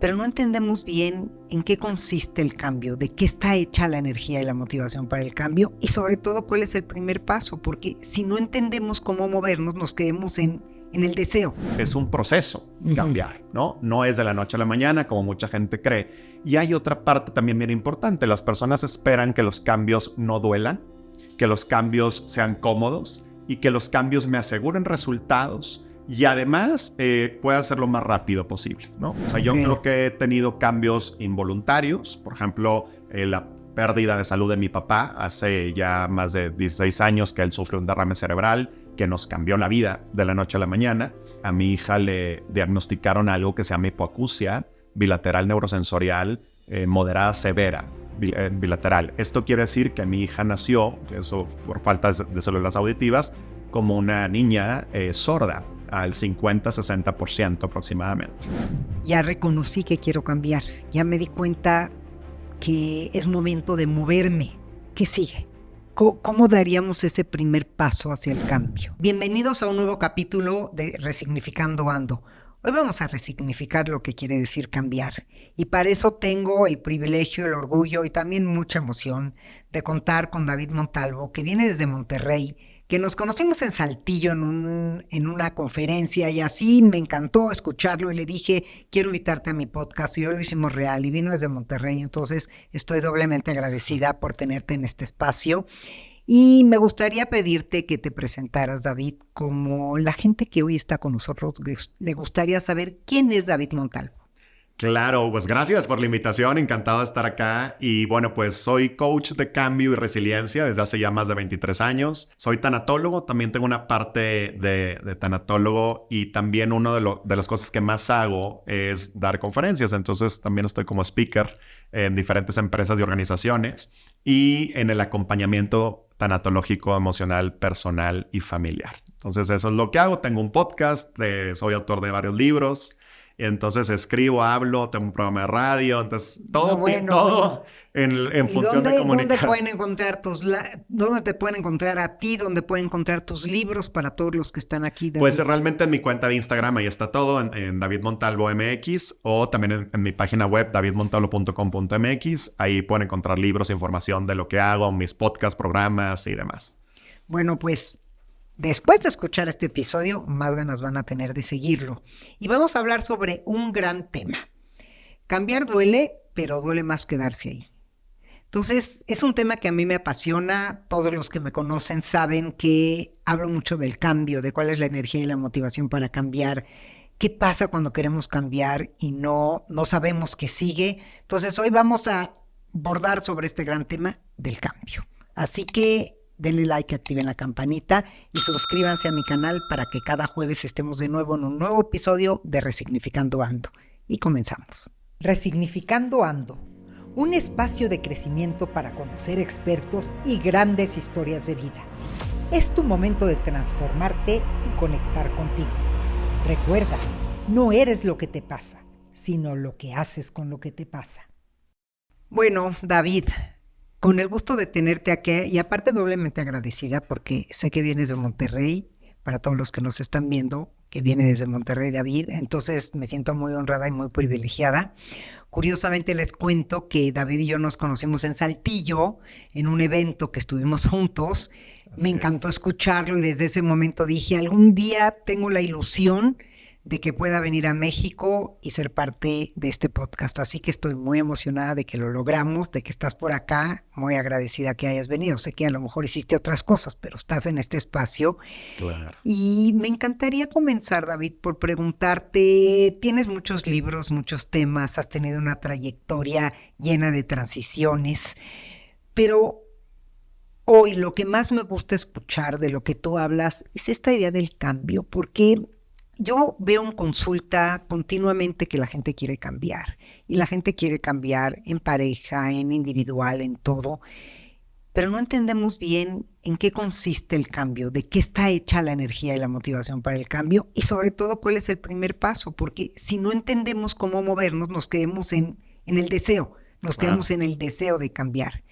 pero no entendemos bien en qué consiste el cambio, de qué está hecha la energía y la motivación para el cambio y sobre todo cuál es el primer paso, porque si no entendemos cómo movernos nos quedamos en el deseo. Es un proceso cambiar, ¿no? No es de la noche a la mañana como mucha gente cree. Y hay otra parte también bien importante. Las personas esperan que los cambios no duelan, que los cambios sean cómodos y que los cambios me aseguren resultados y además pueda hacer lo más rápido posible, ¿no? O sea, yo creo que he tenido cambios involuntarios. Por ejemplo, la pérdida de salud de mi papá hace ya más de 16 años que él sufre un derrame cerebral que nos cambió la vida de la noche a la mañana. A mi hija le diagnosticaron algo que se llama hipoacusia bilateral neurosensorial moderada severa bilateral. Esto quiere decir que mi hija nació, eso por falta de células auditivas, como una niña sorda al 50-60% aproximadamente. Ya reconocí que quiero cambiar, ya me di cuenta que es momento de moverme. ¿Qué sigue? ¿Cómo daríamos ese primer paso hacia el cambio? Bienvenidos a un nuevo capítulo de Resignificando Ando. Hoy vamos a resignificar lo que quiere decir cambiar. Y para eso tengo el privilegio, el orgullo y también mucha emoción de contar con David Montalvo, que viene desde Monterrey, que nos conocimos en Saltillo en una conferencia y así me encantó escucharlo y le dije, quiero invitarte a mi podcast y hoy lo hicimos real y vino desde Monterrey, entonces estoy doblemente agradecida por tenerte en este espacio y me gustaría pedirte que te presentaras, David, como la gente que hoy está con nosotros le gustaría saber quién es David Montalvo. Claro, pues gracias por la invitación, encantado de estar acá. Y bueno, pues soy coach de cambio y resiliencia desde hace ya más de 23 años. Soy tanatólogo, también tengo una parte de tanatólogo y también una de las cosas que más hago es dar conferencias. Entonces también estoy como speaker en diferentes empresas y organizaciones y en el acompañamiento tanatológico, emocional, personal y familiar. Entonces eso es lo que hago. Tengo un podcast, soy autor de varios libros. Entonces escribo, hablo, tengo un programa de radio, entonces todo en función de comunicar. ¿Dónde te pueden encontrar a ti? ¿Dónde pueden encontrar tus libros para todos los que están aquí? Pues realmente en mi cuenta de Instagram ahí está todo, en David Montalvo MX o también en mi página web davidmontalvo.com.mx. Ahí pueden encontrar libros, información de lo que hago, mis podcasts, programas y demás. Bueno, pues después de escuchar este episodio, más ganas van a tener de seguirlo. Y vamos a hablar sobre un gran tema. Cambiar duele, pero duele más quedarse ahí. Entonces, es un tema que a mí me apasiona. Todos los que me conocen saben que hablo mucho del cambio, de cuál es la energía y la motivación para cambiar. ¿Qué pasa cuando queremos cambiar y no sabemos qué sigue? Entonces, hoy vamos a abordar sobre este gran tema del cambio. Así que denle like, activen la campanita y suscríbanse a mi canal para que cada jueves estemos de nuevo en un nuevo episodio de Resignificando Ando. Y comenzamos. Resignificando Ando, un espacio de crecimiento para conocer expertos y grandes historias de vida. Es tu momento de transformarte y conectar contigo. Recuerda, no eres lo que te pasa, sino lo que haces con lo que te pasa. Bueno, David, con el gusto de tenerte aquí y aparte doblemente agradecida porque sé que vienes de Monterrey, para todos los que nos están viendo, que viene desde Monterrey, David, entonces me siento muy honrada y muy privilegiada. Curiosamente les cuento que David y yo nos conocimos en Saltillo, en un evento que estuvimos juntos. Me encantó escucharlo y desde ese momento dije, algún día tengo la ilusión de que pueda venir a México y ser parte de este podcast. Así que estoy muy emocionada de que lo logramos, de que estás por acá, muy agradecida que hayas venido. Sé que a lo mejor hiciste otras cosas, pero estás en este espacio. Claro. Y me encantaría comenzar, David, por preguntarte, tienes muchos libros, muchos temas, has tenido una trayectoria llena de transiciones, pero hoy lo que más me gusta escuchar de lo que tú hablas es esta idea del cambio, porque yo veo en consulta continuamente que la gente quiere cambiar y la gente quiere cambiar en pareja, en individual, en todo, pero no entendemos bien en qué consiste el cambio, de qué está hecha la energía y la motivación para el cambio y sobre todo cuál es el primer paso, porque si no entendemos cómo movernos nos quedamos en el deseo, nos quedamos en el deseo de cambiar.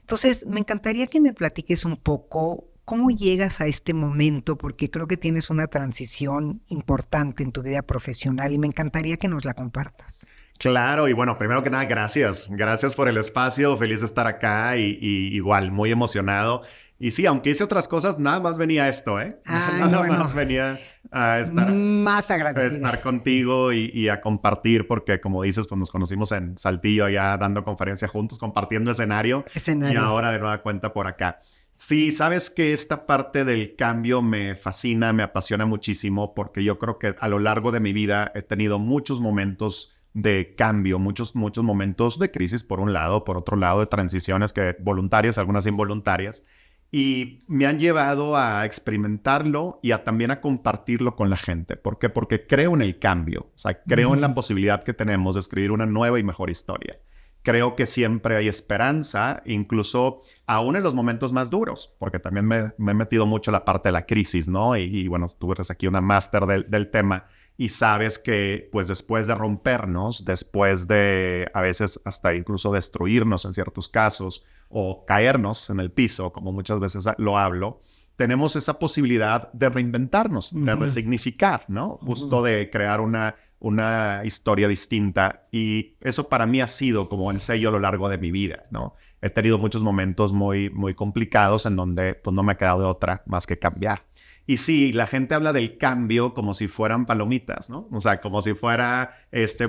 Entonces me encantaría que me platiques un poco ¿cómo llegas a este momento? Porque creo que tienes una transición importante en tu vida profesional y me encantaría que nos la compartas. Claro, y bueno, primero que nada, gracias. Gracias por el espacio, feliz de estar acá y igual, muy emocionado. Y sí, aunque hice otras cosas, nada más venía esto, ¿eh? Ay, Nada bueno, más venía a más agradecida. estar contigo y a compartir, porque como dices, pues nos conocimos en Saltillo, ya dando conferencia juntos, compartiendo escenario, y Escenario. ahora de nueva cuenta por acá. Sí, sabes que esta parte del cambio me fascina, me apasiona muchísimo, porque yo creo que a lo largo de mi vida he tenido muchos momentos de cambio, muchos momentos de crisis por un lado, por otro lado de transiciones que voluntarias, algunas involuntarias, y me han llevado a experimentarlo y a también a compartirlo con la gente. ¿Por qué? Porque creo en el cambio, o sea, creo en la posibilidad que tenemos de escribir una nueva y mejor historia. Creo que siempre hay esperanza, incluso aún en los momentos más duros, porque también me he metido mucho en la parte de la crisis, ¿no? Y bueno, tú eres aquí una máster del tema y sabes que pues después de rompernos, después de a veces hasta incluso destruirnos en ciertos casos o caernos en el piso, como muchas veces lo hablo, tenemos esa posibilidad de reinventarnos, de resignificar, ¿no? Justo de crear una historia distinta. Y eso para mí ha sido como el sello a lo largo de mi vida, ¿no? He tenido muchos momentos muy, muy complicados en donde pues no me ha quedado de otra más que cambiar. Y sí, la gente habla del cambio como si fueran palomitas, ¿no? O sea, como si fuera,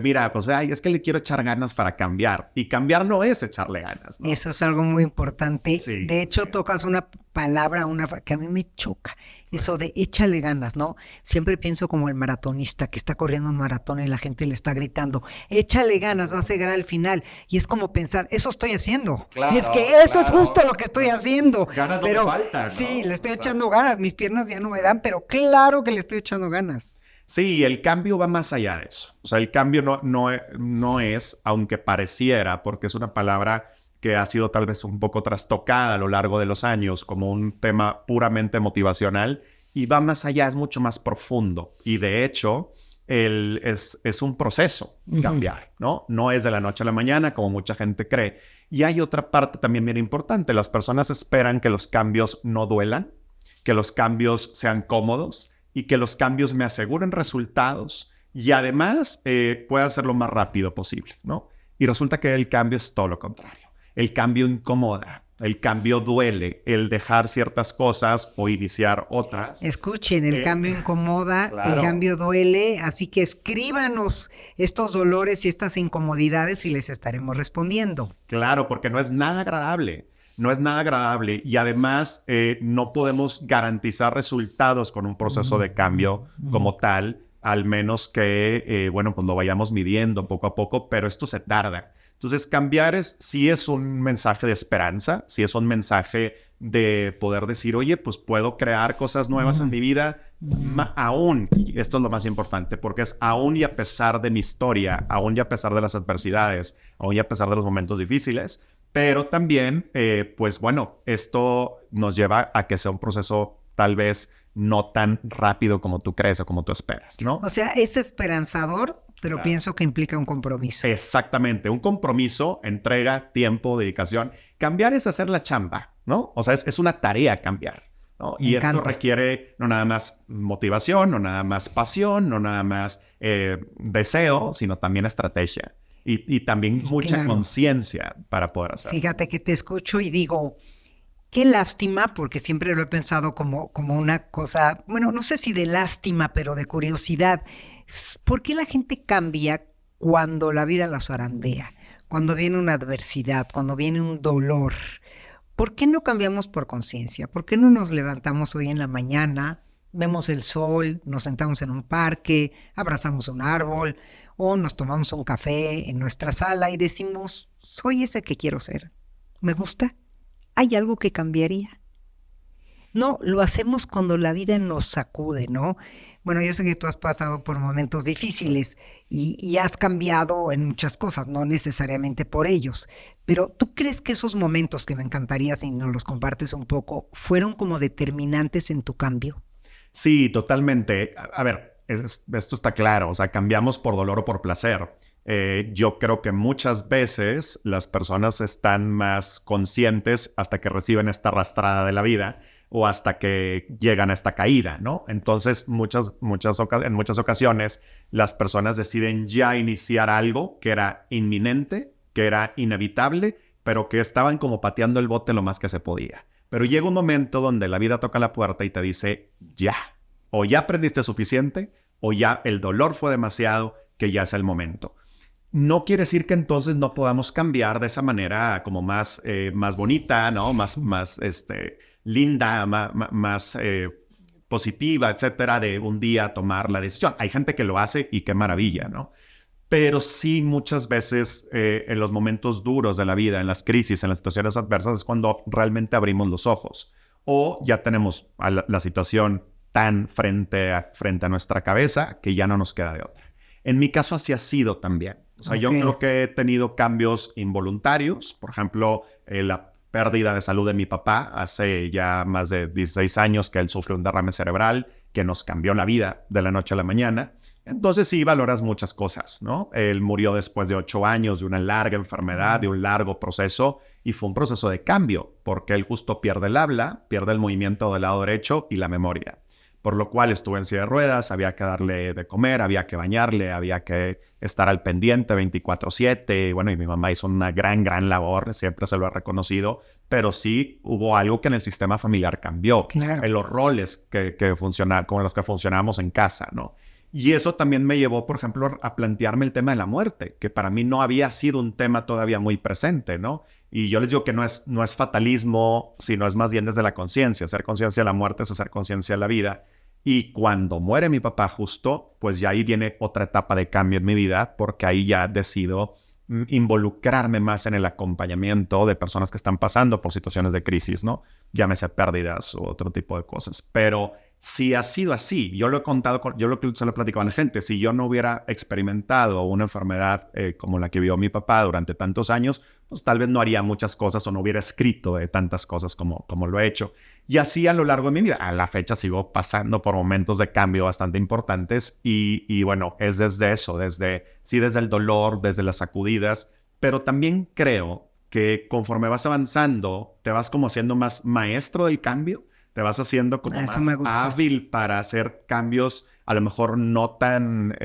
mira, pues, ay, es que le quiero echar ganas para cambiar. Y cambiar no es echarle ganas, ¿no? Eso es algo muy importante. Sí, De hecho, sí. tocas una palabra, que a mí me choca. Eso de échale ganas, ¿no? Siempre pienso como el maratonista que está corriendo un maratón y la gente le está gritando, échale ganas, vas a llegar al final. Y es como pensar, eso estoy haciendo. Claro, Es que eso es claro. justo lo que estoy haciendo. Ganas no Pero me faltan, ¿no? sí, le estoy O sea, echando ganas. Mis piernas ya no me dan, pero claro que le estoy echando ganas. sí, el cambio va más allá de eso. O sea, el cambio no es, aunque pareciera, porque es una palabra que ha sido tal vez un poco trastocada a lo largo de los años como un tema puramente motivacional y va más allá, es mucho más profundo. Y de hecho, es un proceso cambiar, ¿no? No es de la noche a la mañana, como mucha gente cree. Y hay otra parte también bien importante. Las personas esperan que los cambios no duelan, que los cambios sean cómodos y que los cambios me aseguren resultados y además pueda ser lo más rápido posible, ¿no? Y resulta que el cambio es todo lo contrario. El cambio incomoda, el cambio duele, el dejar ciertas cosas o iniciar otras. Escuchen, el cambio incomoda, claro. El cambio duele, así que escríbanos estos dolores y estas incomodidades y les estaremos respondiendo. Claro, porque no es nada agradable. No es nada agradable y además no podemos garantizar resultados con un proceso de cambio como tal, al menos que, bueno, pues lo vayamos midiendo poco a poco, pero esto se tarda. Entonces, cambiar sí es un mensaje de esperanza, sí es un mensaje de poder decir, oye, pues puedo crear cosas nuevas en mi vida, aún, y esto es lo más importante, porque es aún y a pesar de mi historia, aún y a pesar de las adversidades, aún y a pesar de los momentos difíciles, pero también, pues bueno, esto nos lleva a que sea un proceso tal vez no tan rápido como tú crees o como tú esperas, ¿no? O sea, es esperanzador, pero Claro. pienso que implica un compromiso. Exactamente, un compromiso, entrega, tiempo, dedicación. Cambiar es hacer la chamba, ¿no? O sea, es una tarea cambiar, ¿no? Me Y encanta. esto requiere no nada más motivación, no nada más pasión, no nada más deseo, sino también estrategia. Y también mucha Claro. conciencia para poder hacerlo. Fíjate que te escucho y digo, qué lástima, porque siempre lo he pensado como una cosa, bueno, no sé si de lástima, pero de curiosidad. ¿Por qué la gente cambia cuando la vida la zarandea? Cuando viene una adversidad, cuando viene un dolor. ¿Por qué no cambiamos por conciencia? ¿Por qué no nos levantamos hoy en la mañana, vemos el sol, nos sentamos en un parque, abrazamos un árbol o nos tomamos un café en nuestra sala y decimos, soy ese que quiero ser? ¿Me gusta? ¿Hay algo que cambiaría? No, lo hacemos cuando la vida nos sacude, ¿no? Bueno, yo sé que tú has pasado por momentos difíciles y has cambiado en muchas cosas, no necesariamente por ellos, pero ¿tú crees que esos momentos, que me encantaría si nos los compartes un poco, fueron como determinantes en tu cambio? Sí, totalmente. A ver, esto está claro, o sea, cambiamos por dolor o por placer. Yo creo que muchas veces las personas están más conscientes hasta que reciben esta arrastrada de la vida, o hasta que llegan a esta caída, ¿no? Entonces, en muchas ocasiones, las personas deciden ya iniciar algo que era inminente, que era inevitable, pero que estaban como pateando el bote lo más que se podía. Pero llega un momento donde la vida toca la puerta y te dice, ya, o ya aprendiste suficiente, o ya el dolor fue demasiado, que ya es el momento. No quiere decir que entonces no podamos cambiar de esa manera como más bonita, ¿no? Más linda, más positiva, etcétera, de un día tomar la decisión. Hay gente que lo hace y qué maravilla, ¿no? Pero sí, muchas veces en los momentos duros de la vida, en las crisis, en las situaciones adversas, es cuando realmente abrimos los ojos. O ya tenemos la situación tan frente a nuestra cabeza que ya no nos queda de otra. En mi caso así ha sido también. O sea, yo creo que he tenido cambios involuntarios. Por ejemplo, la pérdida de salud de mi papá hace ya más de 16 años que él sufrió un derrame cerebral que nos cambió la vida de la noche a la mañana. Entonces sí valoras muchas cosas, ¿no? Él murió después de 8 años de una larga enfermedad, de un largo proceso, y fue un proceso de cambio, porque él justo pierde el habla, pierde el movimiento del lado derecho y la memoria. Por lo cual estuve en silla de ruedas, había que darle de comer, había que bañarle, había que estar al pendiente 24/7. Bueno, y mi mamá hizo una gran labor, siempre se lo ha reconocido, pero sí hubo algo que en el sistema familiar cambió. Claro. En los roles con los que funcionábamos en casa, ¿no? Y eso también me llevó, por ejemplo, a plantearme el tema de la muerte, que para mí no había sido un tema todavía muy presente, ¿no? Y yo les digo que no es fatalismo, sino es más bien desde la conciencia. Hacer conciencia de la muerte es hacer conciencia de la vida. Y cuando muere mi papá justo, pues ya ahí viene otra etapa de cambio en mi vida, porque ahí ya decido involucrarme más en el acompañamiento de personas que están pasando por situaciones de crisis, ¿no? Llámese pérdidas u otro tipo de cosas. Pero si ha sido así, yo lo he contado, se lo he platicado a la gente, si yo no hubiera experimentado una enfermedad como la que vio mi papá durante tantos años, pues tal vez no haría muchas cosas o no hubiera escrito de tantas cosas como lo he hecho. Y así a lo largo de mi vida. A la fecha sigo pasando por momentos de cambio bastante importantes y bueno, es desde eso, desde el dolor, desde las sacudidas, pero también creo que conforme vas avanzando, te vas como siendo más maestro del cambio, te vas haciendo como más hábil para hacer cambios a lo mejor no tan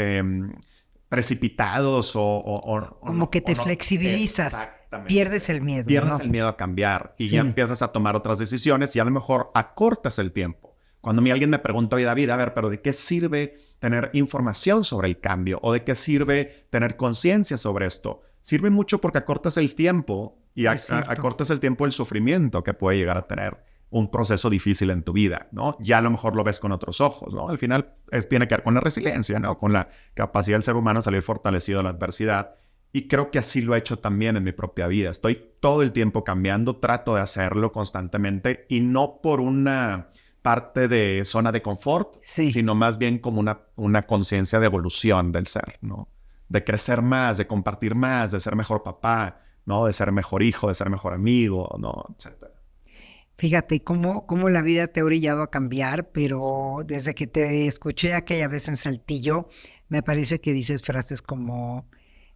precipitados o como que te flexibilizas. Pierdes el miedo. Pierdes el miedo a cambiar y ya empiezas a tomar otras decisiones y a lo mejor acortas el tiempo. Cuando alguien me pregunta, oye David, a ver, pero ¿de qué sirve tener información sobre el cambio? ¿O de qué sirve tener conciencia sobre esto? Sirve mucho porque acortas el tiempo y acortas el tiempo del sufrimiento que puede llegar a tener un proceso difícil en tu vida, ¿no? Ya a lo mejor lo ves con otros ojos, ¿no? Al final tiene que ver con la resiliencia, ¿no? Con la capacidad del ser humano de salir fortalecido de la adversidad. Y creo que así lo he hecho también en mi propia vida. Estoy todo el tiempo cambiando, trato de hacerlo constantemente y no por una parte de zona de confort, sino más bien como una conciencia de evolución del ser, ¿no? De crecer más, de compartir más, de ser mejor papá, ¿no? De ser mejor hijo, de ser mejor amigo, ¿no? Etcétera. Fíjate cómo la vida te ha orillado a cambiar, pero desde que te escuché aquella vez en Saltillo, me parece que dices frases como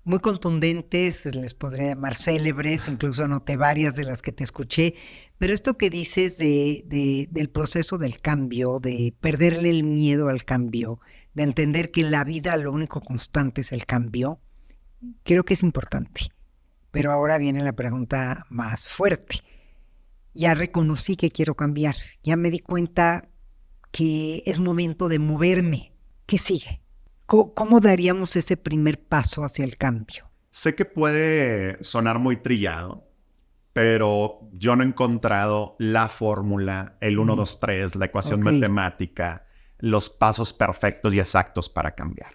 muy contundentes, les podría llamar célebres, incluso anoté varias de las que te escuché, pero esto que dices del proceso del cambio, de perderle el miedo al cambio, de entender que en la vida lo único constante es el cambio, creo que es importante. Pero ahora viene la pregunta más fuerte. Ya reconocí que quiero cambiar, ya me di cuenta que es momento de moverme. ¿Qué sigue? ¿Cómo daríamos ese primer paso hacia el cambio? Sé que puede sonar muy trillado, pero yo no he encontrado la fórmula, el 1, 2, 3, la ecuación matemática, los pasos perfectos y exactos para cambiar.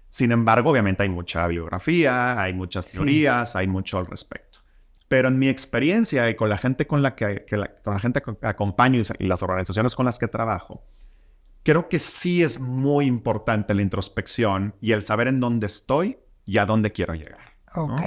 Sin embargo, obviamente hay mucha bibliografía, hay muchas teorías, hay mucho al respecto. Pero en mi experiencia y con la gente con la que acompaño y las organizaciones con las que trabajo, creo que sí es muy importante la introspección y el saber en dónde estoy y a dónde quiero llegar, ¿no? Ok.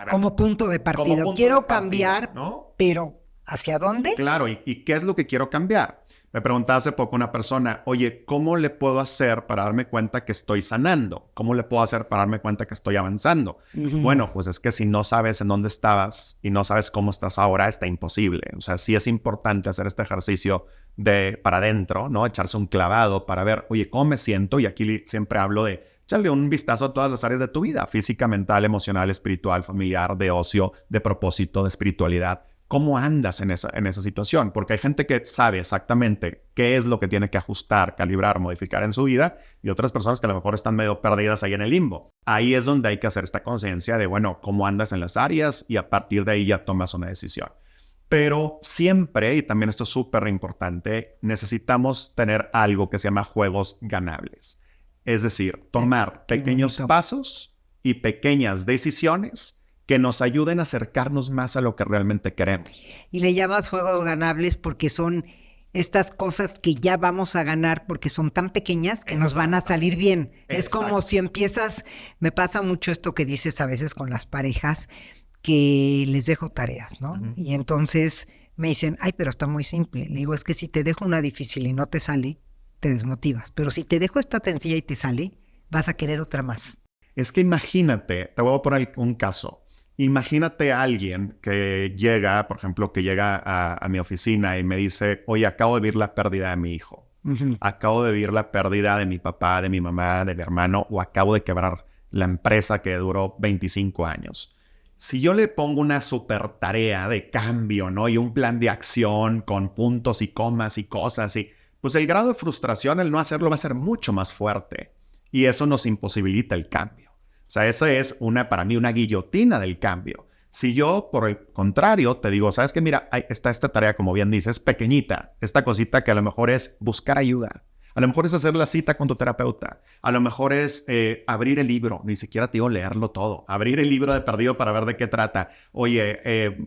Como punto de partida. Quiero cambiar, ¿no? Pero ¿hacia dónde? Claro, ¿y qué es lo que quiero cambiar? Me preguntaba hace poco una persona, oye, ¿cómo le puedo hacer para darme cuenta que estoy sanando? ¿Cómo le puedo hacer para darme cuenta que estoy avanzando? Bueno, pues es que si no sabes en dónde estabas y no sabes cómo estás ahora, está imposible. O sea, sí es importante hacer este ejercicio de para adentro, ¿no? Echarse un clavado para ver, oye, ¿cómo me siento? Y aquí siempre hablo de echarle un vistazo a todas las áreas de tu vida, física, mental, emocional, espiritual, familiar, de ocio, de propósito, de espiritualidad. ¿Cómo andas en esa situación? Porque hay gente que sabe exactamente qué es lo que tiene que ajustar, calibrar, modificar en su vida y otras personas que a lo mejor están medio perdidas ahí en el limbo. Ahí es donde hay que hacer esta conciencia de, bueno, cómo andas en las áreas y a partir de ahí ya tomas una decisión. Pero siempre, y también esto es súper importante, necesitamos tener algo que se llama juegos ganables. Es decir, tomar pequeños pasos y pequeñas decisiones que nos ayuden a acercarnos más a lo que realmente queremos. Y le llamas juegos ganables porque son estas cosas que ya vamos a ganar porque son tan pequeñas que nos van a salir bien. Es como si empiezas, me pasa mucho esto que dices a veces con las parejas, que les dejo tareas, ¿no? Y entonces me dicen, ay, pero está muy simple. Le digo, es que si te dejo una difícil y no te sale, te desmotivas. Pero si te dejo esta sencilla y te sale, vas a querer otra más. Es que imagínate, te voy a poner un caso. Imagínate a alguien que llega, por ejemplo, que llega a mi oficina y me dice, oye, acabo de vivir la pérdida de mi hijo. Acabo de vivir la pérdida de mi papá, de mi mamá, de mi hermano, o acabo de quebrar la empresa que duró 25 años. Si yo le pongo una super tarea de cambio, ¿no? Y un plan de acción con puntos y comas y cosas, y pues el grado de frustración, el no hacerlo, va a ser mucho más fuerte. Y eso nos imposibilita el cambio. O sea, esa es para mí una guillotina del cambio. Si yo, por el contrario, te digo, ¿sabes qué? Mira, está esta tarea, como bien dices, pequeñita. Esta cosita que a lo mejor es buscar ayuda. A lo mejor es hacer la cita con tu terapeuta. A lo mejor es abrir el libro. Ni siquiera te digo leerlo todo. Abrir el libro de perdido para ver de qué trata. Oye,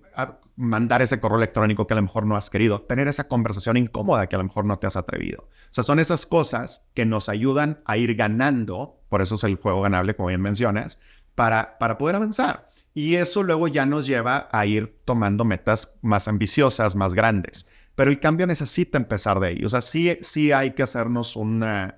mandar ese correo electrónico que a lo mejor no has querido. Tener esa conversación incómoda que a lo mejor no te has atrevido. O sea, son esas cosas que nos ayudan a ir ganando. Por eso es el juego ganable, como bien mencionas, para poder avanzar. Y eso luego ya nos lleva a ir tomando metas más ambiciosas, más grandes. Pero el cambio necesita empezar de ahí. O sea, sí hay que hacernos una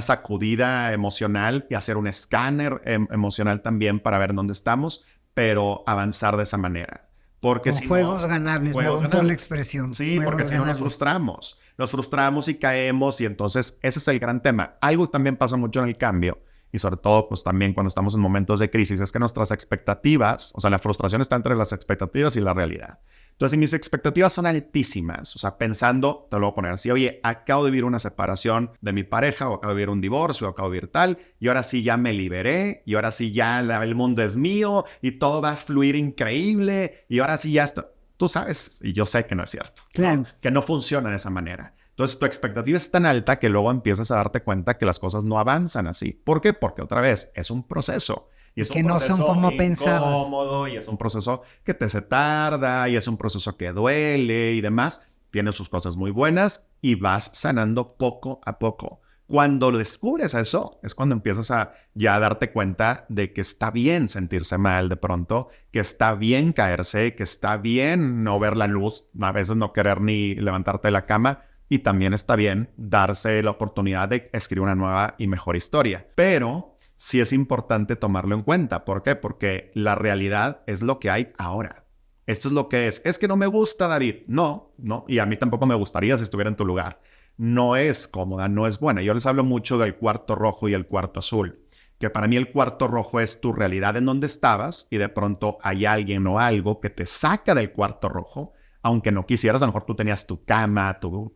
sacudida emocional y hacer un escáner emocional también para ver dónde estamos, pero avanzar de esa manera. Porque con juegos ganables, me gustó la expresión. Sí, porque si no nos frustramos. Nos frustramos y caemos y entonces ese es el gran tema. Algo también pasa mucho en el cambio y sobre todo pues también cuando estamos en momentos de crisis es que nuestras expectativas, o sea, la frustración está entre las expectativas y la realidad. Entonces, mis expectativas son altísimas. O sea, pensando, te lo voy a poner así, oye, acabo de vivir una separación de mi pareja, o acabo de vivir un divorcio, o acabo de vivir tal, y ahora sí ya me liberé, y ahora sí ya el mundo es mío, y todo va a fluir increíble, y ahora sí ya está. Tú sabes, y yo sé que no es cierto. Claro. ¿No? Que no funciona de esa manera. Entonces, tu expectativa es tan alta que luego empiezas a darte cuenta que las cosas no avanzan así. ¿Por qué? Porque otra vez, es un proceso. Y es que no son como pensabas. Incómodo, y es un proceso que se tarda, y es un proceso que duele y demás. Tiene sus cosas muy buenas y vas sanando poco a poco. Cuando descubres eso, es cuando empiezas a ya darte cuenta de que está bien sentirse mal de pronto, que está bien caerse, que está bien no ver la luz, a veces no querer ni levantarte de la cama, y también está bien darse la oportunidad de escribir una nueva y mejor historia. Pero sí es importante tomarlo en cuenta. ¿Por qué? Porque la realidad es lo que hay ahora. Esto es lo que es. Es que no me gusta, David. No. Y a mí tampoco me gustaría si estuviera en tu lugar. No es cómoda, no es buena. Yo les hablo mucho del cuarto rojo y el cuarto azul. Que para mí el cuarto rojo es tu realidad en donde estabas y de pronto hay alguien o algo que te saca del cuarto rojo. Aunque no quisieras, a lo mejor tú tenías tu cama, tu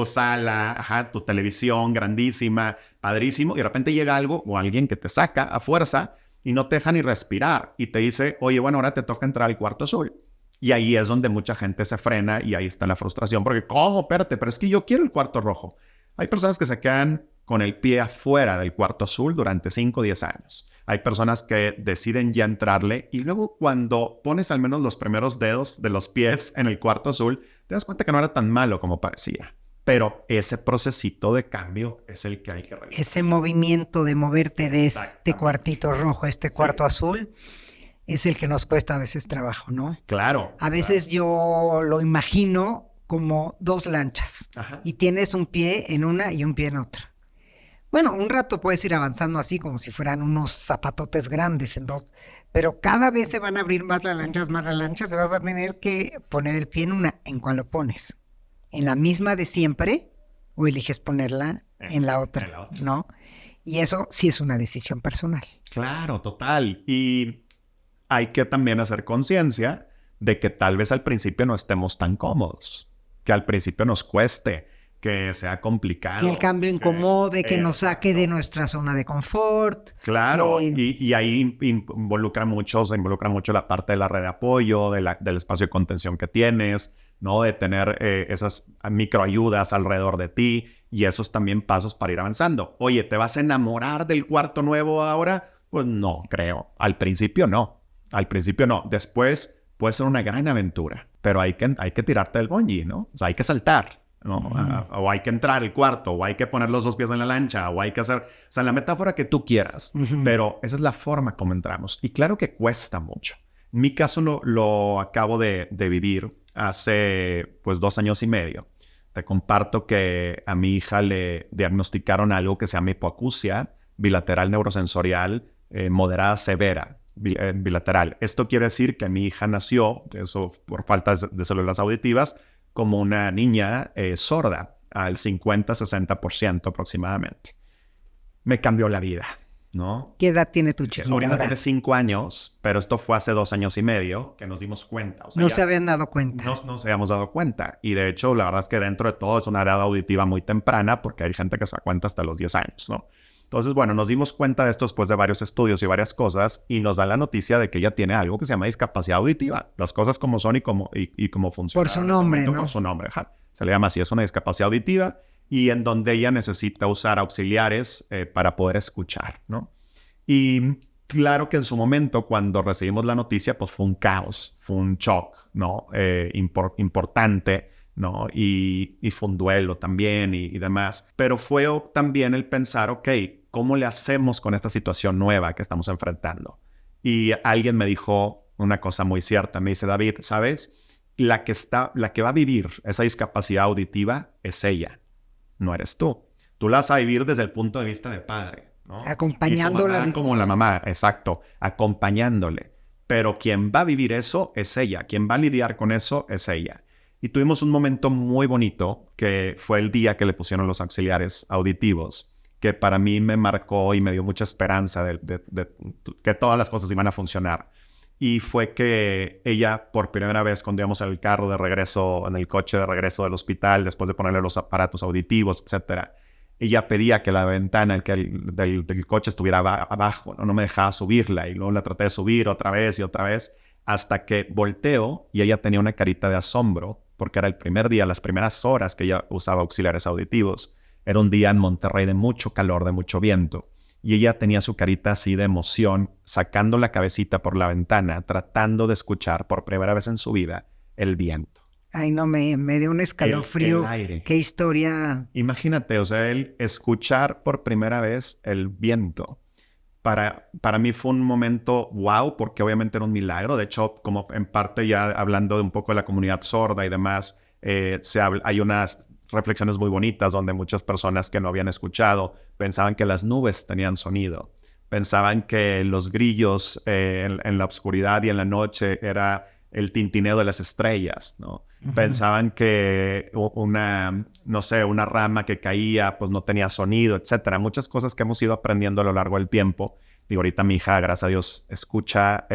sala, tu televisión grandísima, padrísimo, y de repente llega algo o alguien que te saca a fuerza y no te deja ni respirar y te dice, oye, bueno, ahora te toca entrar al cuarto azul. Y ahí es donde mucha gente se frena y ahí está la frustración, porque, ¿cómo? Espérate, pero es que yo quiero el cuarto rojo. Hay personas que se quedan con el pie afuera del cuarto azul durante 5 o 10 años. Hay personas que deciden ya entrarle y luego cuando pones al menos los primeros dedos de los pies en el cuarto azul, te das cuenta que no era tan malo como parecía. Pero ese procesito de cambio es el que hay que realizar. Ese movimiento de moverte de este cuartito rojo a este cuarto azul es el que nos cuesta a veces trabajo, ¿no? Claro. A veces yo lo imagino como dos lanchas Ajá. y tienes un pie en una y un pie en otra. Bueno, un rato puedes ir avanzando así como si fueran unos zapatotes grandes en dos, pero cada vez se van a abrir más las lanchas, y vas a tener que poner el pie en una. ¿En cuál lo pones? ¿En la misma de siempre o eliges ponerla en la otra? En la otra. ¿No? Y eso sí es una decisión personal. Claro, total. Y hay que también hacer conciencia de que tal vez al principio no estemos tan cómodos, que al principio nos cueste, que sea complicado. Que el cambio incomode, que nos saque de Exacto. nuestra zona de confort. Claro, que- y ahí se involucra mucho la parte de la red de apoyo, del espacio de contención que tienes, ¿no? De tener esas microayudas alrededor de ti y esos también pasos para ir avanzando. Oye, ¿te vas a enamorar del cuarto nuevo ahora? Pues no, creo. Al principio no. Al principio no. Después puede ser una gran aventura, pero hay que tirarte del bungee, ¿no? O sea, hay que saltar, ¿no? O hay que entrar al cuarto, o hay que poner los dos pies en la lancha, o hay que hacer, o sea, la metáfora que tú quieras, pero esa es la forma como entramos. Y claro que cuesta mucho. En mi caso lo acabo de vivir hace pues 2 años y medio. Te comparto que a mi hija le diagnosticaron algo que se llama hipoacusia bilateral neurosensorial moderada severa. Bilateral. Esto quiere decir que mi hija nació, eso por falta de células auditivas, como una niña sorda, al 50-60% aproximadamente. Me cambió la vida, ¿no? ¿Qué edad tiene tu chiquita Ahorita ahora? tiene 5 años, pero esto fue hace 2 años y medio que nos dimos cuenta. O sea, No ya se habían dado cuenta. no nos habíamos dado cuenta. Y de hecho, la verdad es que dentro de todo es una edad auditiva muy temprana porque hay gente que se da cuenta hasta los 10 años, ¿no? Entonces, bueno, nos dimos cuenta de esto después de varios estudios y varias cosas y nos dan la noticia de que ella tiene algo que se llama discapacidad auditiva. Las cosas como son y cómo funcionan. Por su nombre, ¿no? Por su nombre, ajá. Se le llama así, es una discapacidad auditiva y en donde ella necesita usar auxiliares para poder escuchar, ¿no? Y claro que en su momento, cuando recibimos la noticia, pues fue un caos, fue un shock, ¿no? Importante, ¿no? Y fue un duelo también y demás. Pero fue también el pensar, ok, ¿cómo le hacemos con esta situación nueva que estamos enfrentando? Y alguien me dijo una cosa muy cierta. Me dice, David, ¿sabes? La que va a vivir esa discapacidad auditiva es ella, no eres tú. Tú la vas a vivir desde el punto de vista de padre, ¿no? Acompañándola. Y su mamá como la mamá, exacto, acompañándole. Pero quien va a vivir eso es ella, quien va a lidiar con eso es ella. Y tuvimos un momento muy bonito que fue el día que le pusieron los auxiliares auditivos, que para mí me marcó y me dio mucha esperanza de que todas las cosas iban a funcionar. Y fue que ella, por primera vez, cuando íbamos en el carro de regreso, en el coche de regreso del hospital, después de ponerle los aparatos auditivos, etcétera, ella pedía que la ventana del coche estuviera abajo, ¿no? No me dejaba subirla y luego la traté de subir otra vez y otra vez hasta que volteo y ella tenía una carita de asombro porque era el primer día, las primeras horas que ella usaba auxiliares auditivos. Era un día en Monterrey de mucho calor, de mucho viento y ella tenía su carita así de emoción, sacando la cabecita por la ventana, tratando de escuchar por primera vez en su vida el viento. Ay, no, me dio un escalofrío. El aire. Qué historia. Imagínate, o sea, el escuchar por primera vez el viento. Para mí fue un momento wow, porque obviamente era un milagro. De hecho, como en parte ya hablando de un poco de la comunidad sorda y demás, hay unas reflexiones muy bonitas donde muchas personas que no habían escuchado pensaban que las nubes tenían sonido. Pensaban que los grillos en la oscuridad y en la noche era el tintineo de las estrellas, ¿no? Pensaban que no sé, una rama que caía, pues no tenía sonido, etcétera. Muchas cosas que hemos ido aprendiendo a lo largo del tiempo. Y ahorita mi hija, gracias a Dios, escucha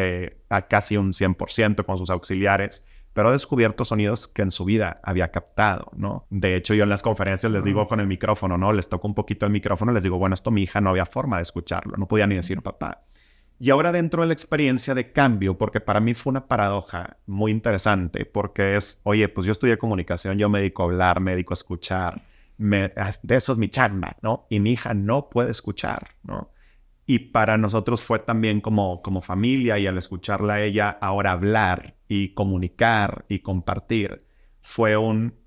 a casi un 100% con sus auxiliares, pero ha descubierto sonidos que en su vida había captado, ¿no? De hecho, yo en las conferencias les digo con el micrófono, ¿no? Les toco un poquito el micrófono, les digo, bueno, esto mi hija no había forma de escucharlo, no podía ni decir papá. Y ahora dentro de la experiencia de cambio, porque para mí fue una paradoja muy interesante, porque es, oye, pues yo estudié comunicación, yo me dedico a hablar, me dedico a escuchar, de eso es mi chamba, ¿no? Y mi hija no puede escuchar, ¿no? Y para nosotros fue también como familia y al escucharla a ella ahora hablar y comunicar y compartir,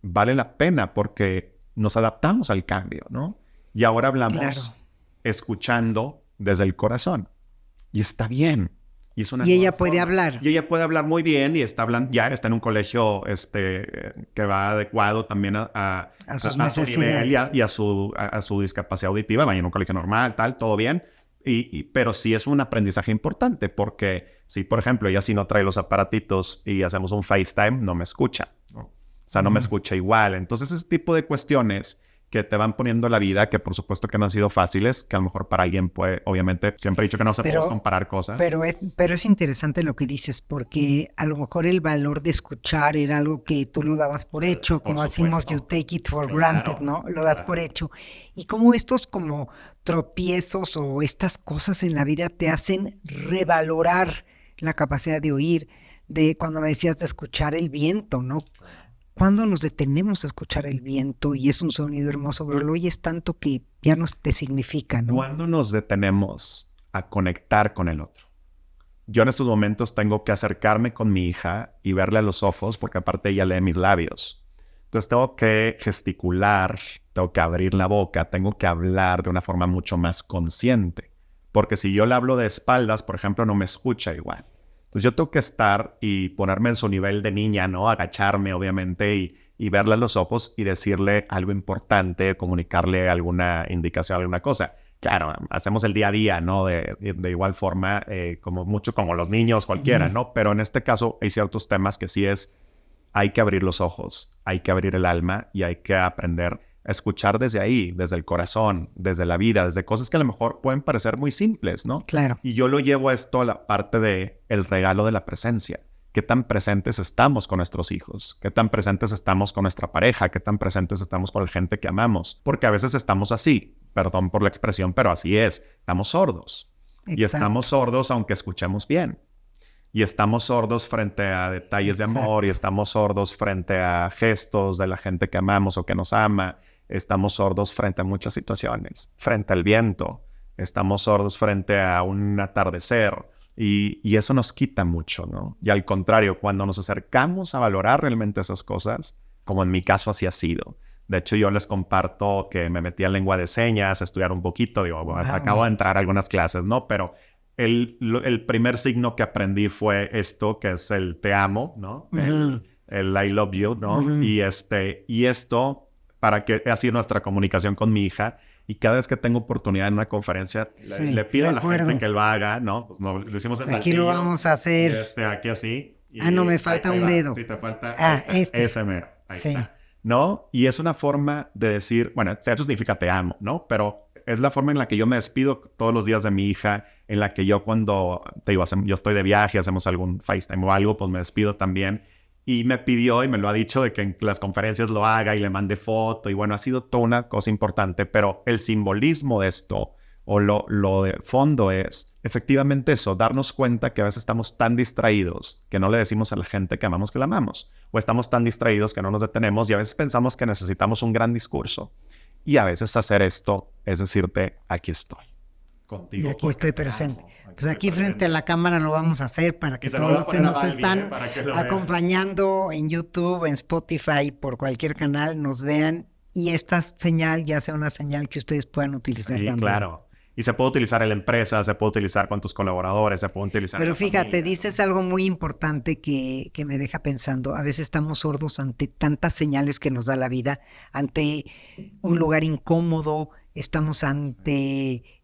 vale la pena porque nos adaptamos al cambio, ¿no? Y ahora hablamos escuchando desde el corazón. Y está bien. Y es una Y ella nueva puede forma. hablar. Y ella puede hablar muy bien y está hablando, ya está en un colegio que va adecuado también A sus su nivel necesidades. y a su discapacidad auditiva. Va en un colegio normal, tal, todo bien. Pero sí es un aprendizaje importante porque si, por ejemplo, ella si no trae los aparatitos y hacemos un FaceTime, no me escucha, ¿no? O sea, no me escucha igual. Entonces, ese tipo de cuestiones que te van poniendo la vida, que por supuesto que no han sido fáciles, que a lo mejor para alguien puede, obviamente, siempre he dicho que no se podemos comparar cosas. Pero es interesante lo que dices, porque a lo mejor el valor de escuchar era algo que tú lo dabas por hecho, como decimos, you take it for granted, ¿no? Lo das por hecho. Y como estos como tropiezos o estas cosas en la vida te hacen revalorar la capacidad de oír, de cuando me decías de escuchar el viento, ¿no? Cuando nos detenemos a escuchar el viento y es un sonido hermoso, pero lo oyes tanto que ya no te significa, ¿no? ¿Cuándo nos detenemos a conectar con el otro? Yo en estos momentos tengo que acercarme con mi hija y verle a los ojos, porque aparte ella lee mis labios. Entonces tengo que gesticular, tengo que abrir la boca, tengo que hablar de una forma mucho más consciente. Porque si yo le hablo de espaldas, por ejemplo, no me escucha igual. Entonces yo tengo que estar y ponerme en su nivel de niña, ¿no? Agacharme, obviamente, y verle a los ojos y decirle algo importante, comunicarle alguna indicación, alguna cosa. Claro, hacemos el día a día, ¿no? De igual forma, como mucho como los niños, cualquiera, ¿no? Pero en este caso hay ciertos temas que sí hay que abrir los ojos, hay que abrir el alma y hay que aprender a escuchar desde ahí, desde el corazón, desde la vida, desde cosas que a lo mejor pueden parecer muy simples, ¿no? Claro. Y yo lo llevo a esto a la parte de el regalo de la presencia. ¿Qué tan presentes estamos con nuestros hijos? ¿Qué tan presentes estamos con nuestra pareja? ¿Qué tan presentes estamos con la gente que amamos? Porque a veces estamos así, perdón por la expresión, pero así es. Estamos sordos. Exacto. Y estamos sordos aunque escuchemos bien. Y estamos sordos frente a detalles de amor y estamos sordos frente a gestos de la gente que amamos o que nos ama. Estamos sordos frente a muchas situaciones, frente al viento. Estamos sordos frente a un atardecer. Y eso nos quita mucho, ¿no? Y al contrario, cuando nos acercamos a valorar realmente esas cosas, como en mi caso así ha sido. De hecho, yo les comparto que me metí a lengua de señas, a estudiar un poquito. Digo, wow. Acabo de entrar a algunas clases, ¿no? Pero el primer signo que aprendí fue esto, que es el te amo, ¿no? El I love you, ¿no? Y esto, para que así nuestra comunicación con mi hija. Y cada vez que tengo oportunidad en una conferencia, le pido a la gente que lo haga, ¿no? Pues no, lo hicimos en Aquí lo vamos a hacer. Aquí así. No, me falta un dedo. Sí, te falta este. mero. Ahí está. ¿No? Y es una forma de decir, bueno, eso significa te amo, ¿no? Pero es la forma en la que yo me despido todos los días de mi hija, en la que yo cuando, te digo, yo estoy de viaje, hacemos algún FaceTime o algo, pues me despido también. Y me pidió y me lo ha dicho de que en las conferencias lo haga y le mande foto. Y bueno, ha sido toda una cosa importante, pero el simbolismo de esto o lo de fondo es efectivamente eso, darnos cuenta que a veces estamos tan distraídos que no le decimos a la gente que amamos que la amamos. O estamos tan distraídos que no nos detenemos y a veces pensamos que necesitamos un gran discurso. Y a veces hacer esto es decirte, aquí estoy. Contigo. Y aquí estoy presente. Pues aquí frente a la cámara lo vamos a hacer para que todos los que nos están acompañando en YouTube, en Spotify, por cualquier canal, nos vean y esta señal ya sea una señal que ustedes puedan utilizar también. Claro. Y se puede utilizar en la empresa, se puede utilizar con tus colaboradores, se puede utilizar Pero en la fíjate, familia. dices algo muy importante que me deja pensando. A veces estamos sordos ante tantas señales que nos da la vida, ante un lugar incómodo, estamos en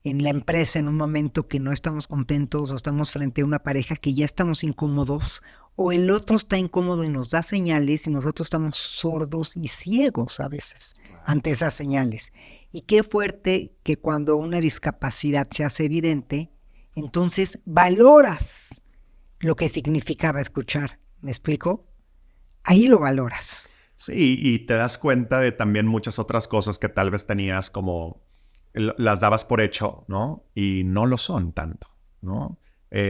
la empresa en un momento que no estamos contentos o estamos frente a una pareja que ya estamos incómodos o el otro está incómodo y nos da señales y nosotros estamos sordos y ciegos a veces ante esas señales. Y qué fuerte que cuando una discapacidad se hace evidente, entonces valoras lo que significaba escuchar. ¿Me explico? Ahí lo valoras. Sí, y te das cuenta de también muchas otras cosas que tal vez tenías como las dabas por hecho, ¿no? Y no lo son tanto, ¿no?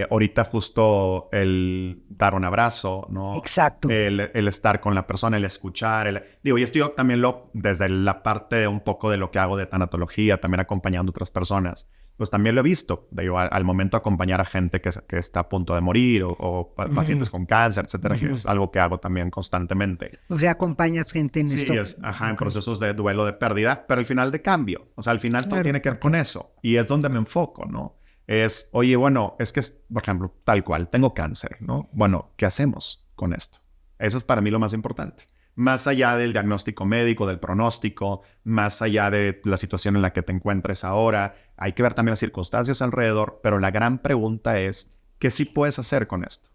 Ahorita justo el dar un abrazo, ¿no? Exacto. El estar con la persona, el escuchar. Digo, y esto yo también desde la parte de un poco de lo que hago de tanatología, también acompañando a otras personas, pues también lo he visto. Digo, al momento de acompañar a gente que está a punto de morir o pacientes con cáncer, etcétera, que es algo que hago también constantemente. O sea, acompañas gente en esto. Sí, en procesos de duelo, de pérdida, pero al final de cambio. O sea, al final todo tiene que ver con eso. Y es donde me enfoco, ¿no? Es, oye, bueno, es que, por ejemplo, tal cual, tengo cáncer, ¿no? Bueno, ¿qué hacemos con esto? Eso es para mí lo más importante. Más allá del diagnóstico médico, del pronóstico, más allá de la situación en la que te encuentres ahora, hay que ver también las circunstancias alrededor, pero la gran pregunta es, ¿qué sí puedes hacer con esto?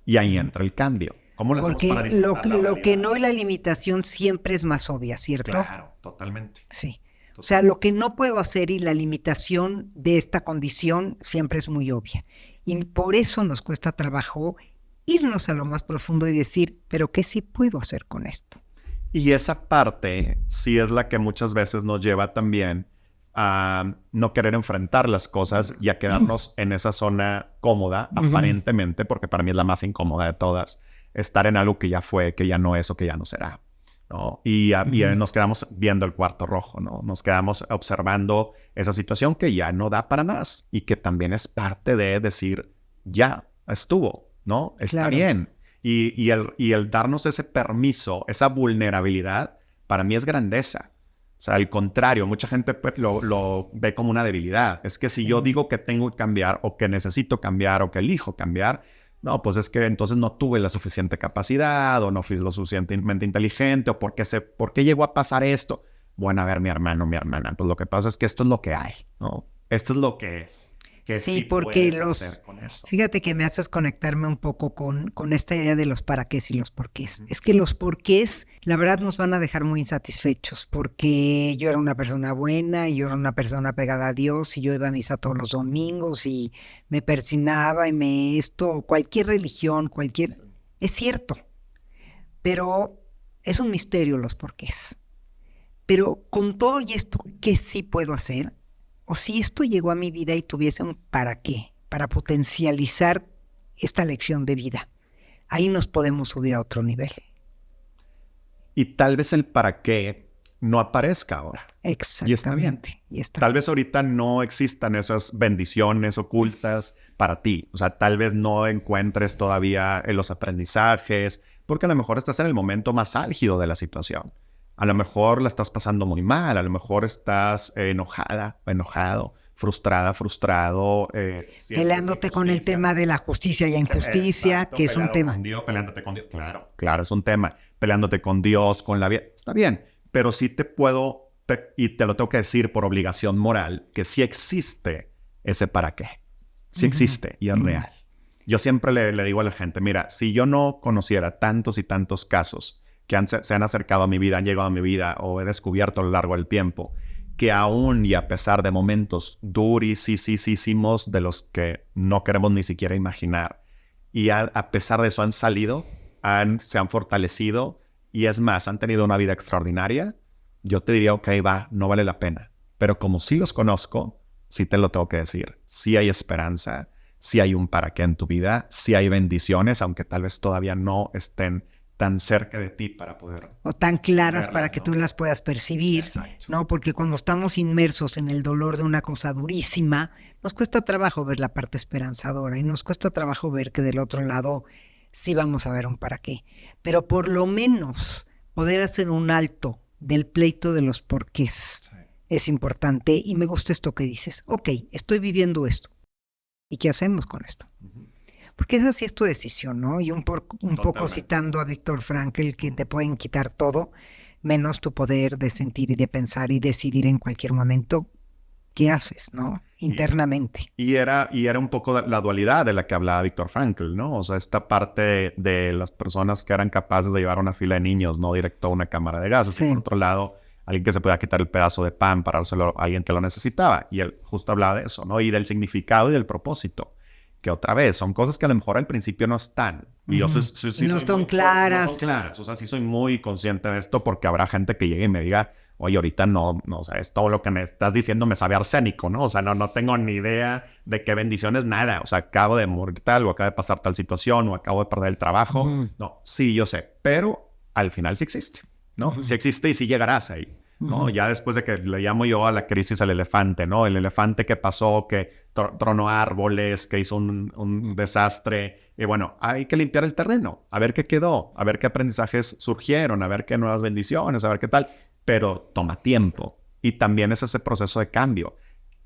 Y ahí entra el cambio. ¿Cómo lo hacemos para Porque disfrutar la lo que realidad? no es la limitación siempre es más obvia, ¿cierto? Claro, totalmente. Sí. O sea, Totalmente. lo que no puedo hacer y la limitación de esta condición siempre es muy obvia. Y por eso nos cuesta trabajo irnos a lo más profundo y decir, pero ¿qué sí puedo hacer con esto? Y esa parte sí es la que muchas veces nos lleva también a no querer enfrentar las cosas y a quedarnos en esa zona cómoda, aparentemente, porque para mí es la más incómoda de todas, estar en algo que ya fue, que ya no es o que ya no será, ¿no? Y nos quedamos viendo el cuarto rojo, ¿no? Nos quedamos observando esa situación que ya no da para más y que también es parte de decir, ya estuvo, ¿no? Está Claro. bien. Y el darnos ese permiso, esa vulnerabilidad, para mí es grandeza. O sea, al contrario, mucha gente pues, lo ve como una debilidad. Es que si yo digo que tengo que cambiar o que necesito cambiar o que elijo cambiar, no, pues es que entonces no tuve la suficiente capacidad o no fui lo suficientemente inteligente o por qué llegó a pasar esto. Bueno, a ver, mi hermano, mi hermana, pues lo que pasa es que esto es lo que hay, ¿no? Esto es lo que es. ¿Qué Sí, sí porque puedes hacer con eso? fíjate que me haces conectarme un poco con esta idea de los para qué y los porqués. Es que los porqués, la verdad, nos van a dejar muy insatisfechos, porque yo era una persona buena y yo era una persona pegada a Dios y yo iba a misa todos los domingos y me persinaba y cualquier religión, es cierto, pero es un misterio los porqués. Pero con todo y esto, ¿qué sí puedo hacer? O si esto llegó a mi vida y tuviese un para qué, para potencializar esta lección de vida, ahí nos podemos subir a otro nivel. Y tal vez el para qué no aparezca ahora. Exactamente. Y está bien. Y está Tal bien. vez ahorita no existan esas bendiciones ocultas para ti. O sea, tal vez no encuentres todavía los aprendizajes, porque a lo mejor estás en el momento más álgido de la situación. A lo mejor la estás pasando muy mal, a lo mejor estás enojada, enojado, frustrada, frustrado. Peleándote con el tema de la justicia y injusticia, Exacto, que es un tema. con Dios, peleándote con Dios. Claro, claro, es un tema. Peleándote con Dios, con la vida. Está bien, pero sí y te lo tengo que decir por obligación moral, que sí existe ese para qué. Sí existe y es real. Yo siempre le digo a la gente, mira, si yo no conociera tantos y tantos casos que se han acercado a mi vida, han llegado a mi vida o he descubierto a lo largo del tiempo, que aún y a pesar de momentos durísimos de los que no queremos ni siquiera imaginar, y a pesar de eso han salido, se han fortalecido y es más, han tenido una vida extraordinaria, yo te diría, ok, no vale la pena. Pero como sí los conozco, sí te lo tengo que decir. Sí hay esperanza, sí hay un para qué en tu vida, sí hay bendiciones, aunque tal vez todavía no estén tan cerca de ti para poder... O tan claras verlas, para que ¿no? tú las puedas percibir, Exacto. ¿no? Porque cuando estamos inmersos en el dolor de una cosa durísima, nos cuesta trabajo ver la parte esperanzadora y nos cuesta trabajo ver que del otro lado sí vamos a ver un para qué. Pero por lo menos poder hacer un alto del pleito de los porqués es importante y me gusta esto que dices. Ok, estoy viviendo esto. ¿Y qué hacemos con esto? Porque esa sí es tu decisión, ¿no? Y un poco citando a Víctor Frankl, que te pueden quitar todo, menos tu poder de sentir y de pensar y decidir en cualquier momento qué haces, ¿no? Internamente. Y era un poco la dualidad de la que hablaba Víctor Frankl, ¿no? O sea, esta parte de las personas que eran capaces de llevar una fila de niños, no directo a una cámara de gases. Sí. Y por otro lado, alguien que se podía quitar el pedazo de pan para dárselo a alguien que lo necesitaba. Y él justo hablaba de eso, ¿no? Y del significado y del propósito. Que otra vez, son cosas que a lo mejor al principio no están. Y yo no son claras. No son claras. O sea, sí soy muy consciente de esto porque habrá gente que llegue y me diga, oye, ahorita no, o sea, es todo lo que me estás diciendo me sabe a arsénico, ¿no? O sea, no tengo ni idea de qué bendiciones, nada. O sea, acabo de morir tal o acabo de pasar tal situación o acabo de perder el trabajo. No, sí, yo sé. Pero al final sí existe, ¿no? Sí existe y sí llegarás ahí. ¿No? Ya después de que le llamo yo a la crisis al elefante, ¿no? El elefante que pasó, que tronó árboles, que hizo un desastre. Y bueno, hay que limpiar el terreno, a ver qué quedó, a ver qué aprendizajes surgieron, a ver qué nuevas bendiciones, a ver qué tal. Pero toma tiempo. Y también es ese proceso de cambio.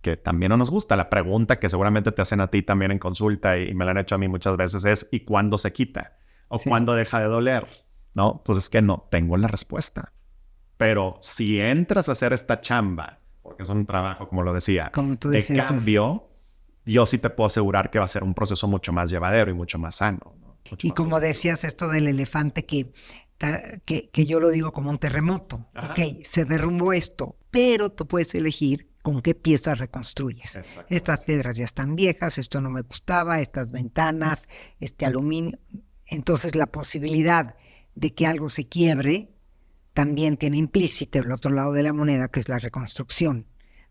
que también no nos gusta. La pregunta que seguramente te hacen a ti también en consulta y me la han hecho a mí muchas veces es ¿y cuándo se quita? ¿O cuándo deja de doler? ¿No? Pues es que no tengo la respuesta. Pero si entras a hacer esta chamba, porque es un trabajo, como lo decía, como tú de decías, cambio, yo sí te puedo asegurar que va a ser un proceso mucho más llevadero y mucho más sano, ¿no? Y como decías esto del elefante que yo lo digo como un terremoto. Ajá. Ok, se derrumbó esto, pero tú puedes elegir con qué piezas reconstruyes. Estas piedras ya están viejas, esto no me gustaba, estas ventanas, este aluminio. Entonces la posibilidad de que algo se quiebre también tiene implícito el otro lado de la moneda, que es la reconstrucción.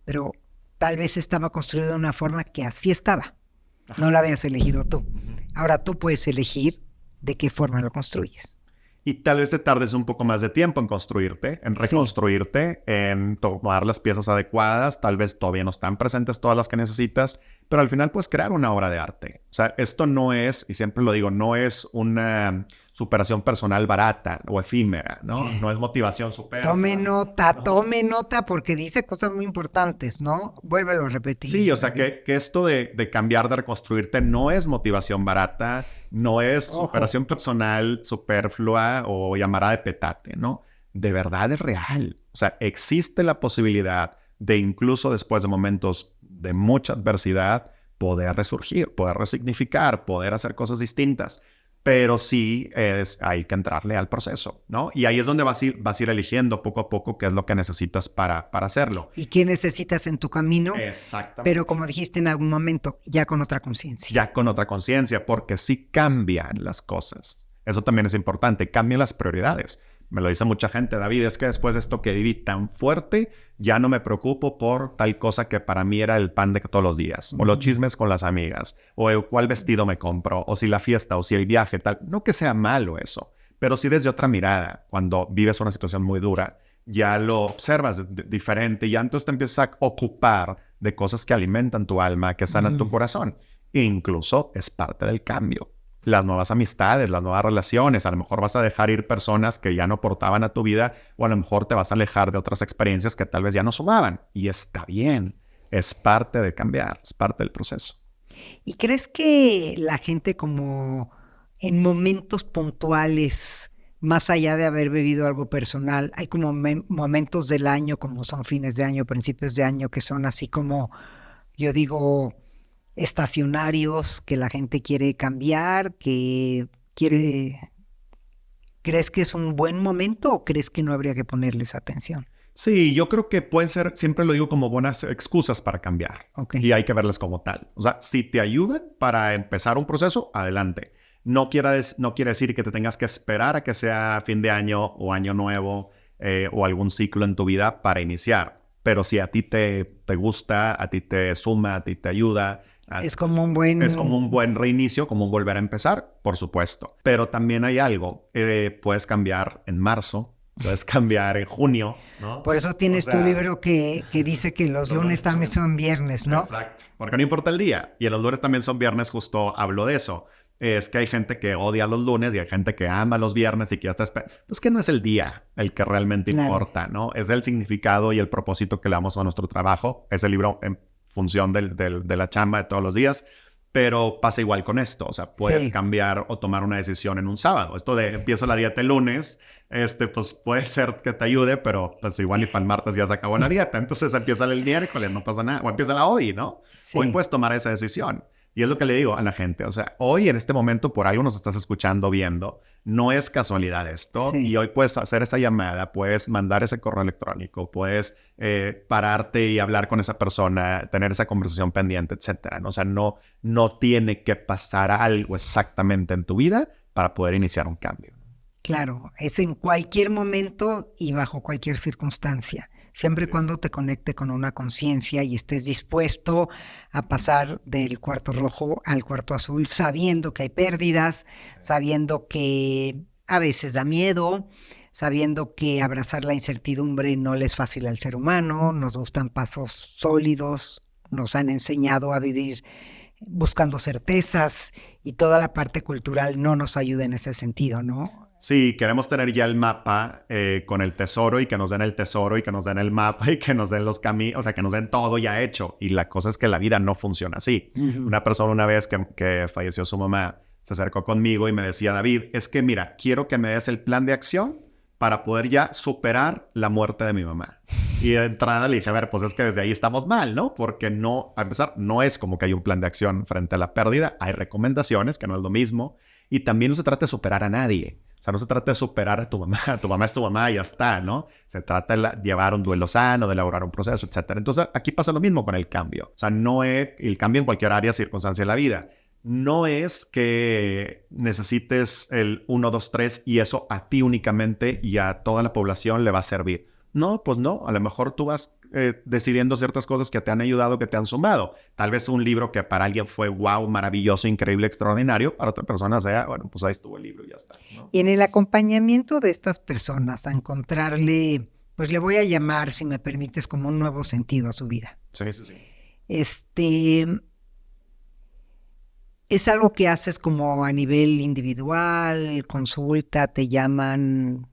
Pero tal vez estaba construido de una forma que así estaba. No la habías elegido tú. Ahora tú puedes elegir de qué forma lo construyes. Y tal vez te tardes un poco más de tiempo en construirte, en reconstruirte, en tomar las piezas adecuadas. Tal vez todavía no están presentes todas las que necesitas, pero al final puedes crear una obra de arte. O sea, esto no es, y siempre lo digo, no es una superación personal barata o efímera, ¿no? No es motivación superior. Tome nota, porque dice cosas muy importantes, ¿no? Vuélvelo a repetir. Sí, o sea, que esto de cambiar, de reconstruirte, no es motivación barata, no es superación personal superflua o llamada de petate, ¿no? De verdad es real. O sea, existe la posibilidad de incluso después de momentos de mucha adversidad poder resurgir, poder resignificar, poder hacer cosas distintas. Pero sí hay que entrarle al proceso, ¿no? Y ahí es donde vas a ir eligiendo poco a poco qué es lo que necesitas para hacerlo. ¿Y qué necesitas en tu camino? Exactamente. Pero como dijiste en algún momento, ya con otra conciencia. Ya con otra conciencia, porque sí cambian las cosas. Eso también es importante, cambian las prioridades. Me lo dice mucha gente, David, es que después de esto que viví tan fuerte, ya no me preocupo por tal cosa que para mí era el pan de todos los días, o los chismes con las amigas, o el cuál vestido me compro, o si la fiesta, o si el viaje, tal. No que sea malo eso, pero sí desde otra mirada. Cuando vives una situación muy dura, ya lo observas diferente, y ya entonces te empiezas a ocupar de cosas que alimentan tu alma, que sanan tu corazón. E incluso es parte del cambio. Las nuevas amistades, las nuevas relaciones. A lo mejor vas a dejar ir personas que ya no aportaban a tu vida, o a lo mejor te vas a alejar de otras experiencias que tal vez ya no sumaban. Y está bien. Es parte de cambiar, es parte del proceso. ¿Y crees que la gente como en momentos puntuales, más allá de haber vivido algo personal, hay como momentos del año, como son fines de año, principios de año, que son así como, yo digo, estacionarios, que la gente quiere cambiar, que quiere... ¿Crees que es un buen momento o crees que no habría que ponerles atención? Sí, yo creo que pueden ser, siempre lo digo, como buenas excusas para cambiar. Okay. Y hay que verlas como tal. O sea, si te ayudan para empezar un proceso, adelante. No quiere decir que te tengas que esperar a que sea fin de año o año nuevo o algún ciclo en tu vida para iniciar. Pero si a ti te gusta, a ti te suma, a ti te ayuda... Es como un buen reinicio, como un volver a empezar, por supuesto. Pero también hay algo. Puedes cambiar en marzo, puedes cambiar en junio, ¿no? Por eso tienes tu libro que dice que los lunes también son viernes, ¿no? Exacto. Porque no importa el día. Y los lunes también son viernes, justo hablo de eso. Es que hay gente que odia los lunes y hay gente que ama los viernes y que ya está esperando. Pues que no es el día el que realmente importa, ¿no? Es el significado y el propósito que le damos a nuestro trabajo. Ese libro en función de la chamba de todos los días. Pero pasa igual con esto. O sea, puedes cambiar o tomar una decisión en un sábado. Esto de empiezo la dieta el lunes, pues puede ser que te ayude, pero pues igual y para el martes ya se acabó la dieta. Entonces empieza el miércoles, no pasa nada. O empieza la hoy, ¿no? Sí. Hoy puedes tomar esa decisión. Y es lo que le digo a la gente. O sea, hoy en este momento por algo nos estás escuchando, viendo. No es casualidad esto. Sí. Y hoy puedes hacer esa llamada, puedes mandar ese correo electrónico, puedes pararte y hablar con esa persona, tener esa conversación pendiente, etcétera, ¿no? O sea, no tiene que pasar algo exactamente en tu vida para poder iniciar un cambio. Claro, es en cualquier momento y bajo cualquier circunstancia. Siempre y cuando te conecte con una conciencia y estés dispuesto a pasar del cuarto rojo al cuarto azul, sabiendo que hay pérdidas, sabiendo que a veces da miedo, sabiendo que abrazar la incertidumbre no le es fácil al ser humano, nos gustan pasos sólidos, nos han enseñado a vivir buscando certezas y toda la parte cultural no nos ayuda en ese sentido, ¿no? Sí, queremos tener ya el mapa con el tesoro y que nos den el tesoro y que nos den el mapa y que nos den los caminos, o sea, que nos den todo ya hecho. Y la cosa es que la vida no funciona así. Una persona una vez que falleció su mamá se acercó conmigo y me decía, David, es que mira, quiero que me des el plan de acción para poder ya superar la muerte de mi mamá. Y de entrada le dije, a ver, pues es que desde ahí estamos mal, ¿no? Porque no, a empezar, no es como que hay un plan de acción frente a la pérdida. Hay recomendaciones, que no es lo mismo. Y también no se trata de superar a nadie. O sea, no se trata de superar a tu mamá. Tu mamá es tu mamá y ya está, ¿no? Se trata de llevar un duelo sano, de elaborar un proceso, etcétera. Entonces, aquí pasa lo mismo con el cambio. O sea, no es el cambio en cualquier área, circunstancia de la vida. No es que necesites el 1, 2, 3 y eso a ti únicamente y a toda la población le va a servir. No, pues no. A lo mejor tú vas decidiendo ciertas cosas que te han ayudado, que te han sumado. Tal vez un libro que para alguien fue wow, maravilloso, increíble, extraordinario, para otra persona sea, bueno, pues ahí estuvo el libro y ya está, ¿no? Y en el acompañamiento de estas personas a encontrarle, pues le voy a llamar, si me permites, como un nuevo sentido a su vida. Sí, sí, sí. ¿Es algo que haces como a nivel individual, consulta, te llaman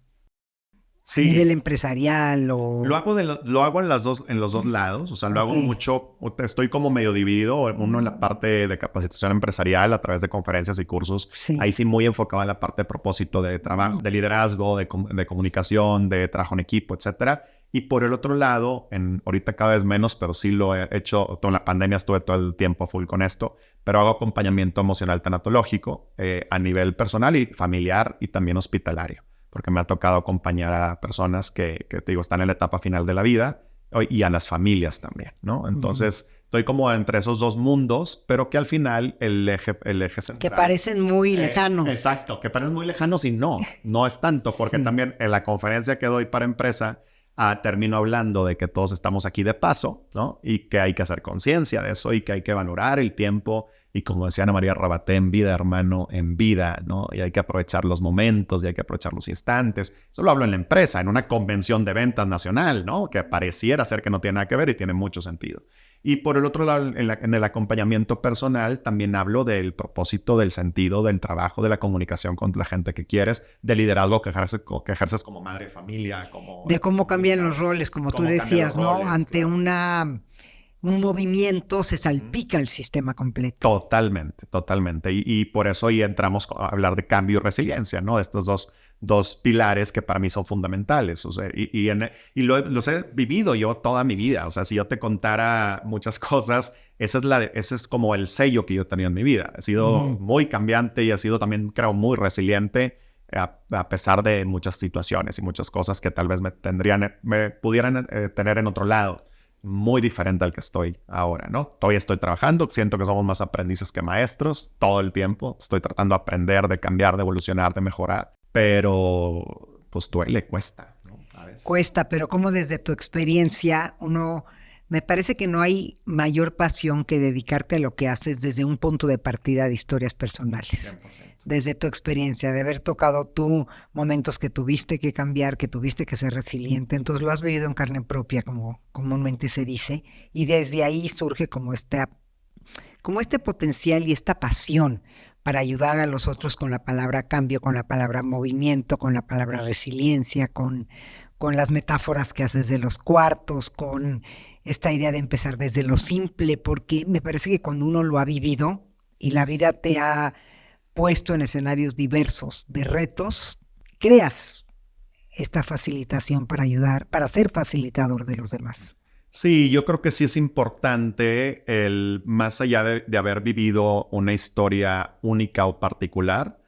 a nivel empresarial o...? Lo hago en los dos lados, o sea, lo hago mucho, estoy como medio dividido, uno en la parte de capacitación empresarial a través de conferencias y cursos, ahí sí muy enfocado en la parte de propósito de trabajo, de liderazgo, de comunicación, de trabajo en equipo, etcétera. Y por el otro lado, ahorita cada vez menos, pero sí lo he hecho, toda la pandemia estuve todo el tiempo full con esto, pero hago acompañamiento emocional tanatológico a nivel personal y familiar y también hospitalario, porque me ha tocado acompañar a personas que te digo, están en la etapa final de la vida y a las familias también, ¿no? Entonces, estoy como entre esos dos mundos, pero que al final el eje central... Que parecen muy lejanos. Exacto, que parecen muy lejanos y no es tanto, porque también en la conferencia que doy para empresa, termino hablando de que todos estamos aquí de paso, ¿no? Y que hay que hacer conciencia de eso y que hay que valorar el tiempo. Y como decía Ana María Rabaté, en vida, hermano, en vida, ¿no? Y hay que aprovechar los momentos y hay que aprovechar los instantes. Eso lo hablo en la empresa, en una convención de ventas nacional, ¿no? Que pareciera ser que no tiene nada que ver y tiene mucho sentido. Y por el otro lado, en el acompañamiento personal, también hablo del propósito, del sentido, del trabajo, de la comunicación con la gente que quieres, del liderazgo que ejerces como madre de familia, como... De cómo cambian los roles, como tú decías, ¿no? Roles, ante claro. un movimiento se salpica el sistema completo. Totalmente. Y por eso ahí entramos a hablar de cambio y resiliencia, ¿no? De estos dos pilares que para mí son fundamentales. O sea, los he vivido yo toda mi vida. O sea, si yo te contara muchas cosas, ese es como el sello que yo tenía en mi vida. He sido muy cambiante y he sido también, creo, muy resiliente a pesar de muchas situaciones y muchas cosas que tal vez me pudieran tener en otro lado. Muy diferente al que estoy ahora, ¿no? Todavía estoy trabajando, siento que somos más aprendices que maestros todo el tiempo. Estoy tratando de aprender, de cambiar, de evolucionar, de mejorar, pero pues duele, cuesta, ¿no? A veces. Cuesta, pero como desde tu experiencia, me parece que no hay mayor pasión que dedicarte a lo que haces desde un punto de partida de historias personales. 100%. Desde tu experiencia, de haber tocado tú momentos que tuviste que cambiar, que tuviste que ser resiliente. Entonces lo has vivido en carne propia, como comúnmente se dice, y desde ahí surge como este potencial y esta pasión para ayudar a los otros con la palabra cambio, con la palabra movimiento, con la palabra resiliencia, con las metáforas que haces de los cuartos, con esta idea de empezar desde lo simple, porque me parece que cuando uno lo ha vivido y la vida te ha puesto en escenarios diversos de retos, creas esta facilitación para ayudar, para ser facilitador de los demás. Sí, yo creo que sí es importante más allá de haber vivido una historia única o particular,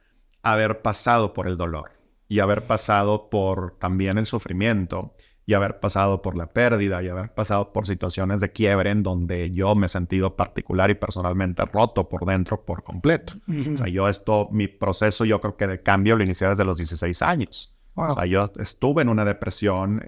haber pasado por el dolor y haber pasado por también el sufrimiento y haber pasado por la pérdida y haber pasado por situaciones de quiebre en donde yo me he sentido particular y personalmente roto por dentro por completo. O sea, mi proceso yo creo que de cambio lo inicié desde los 16 años. Wow. O sea, yo estuve en una depresión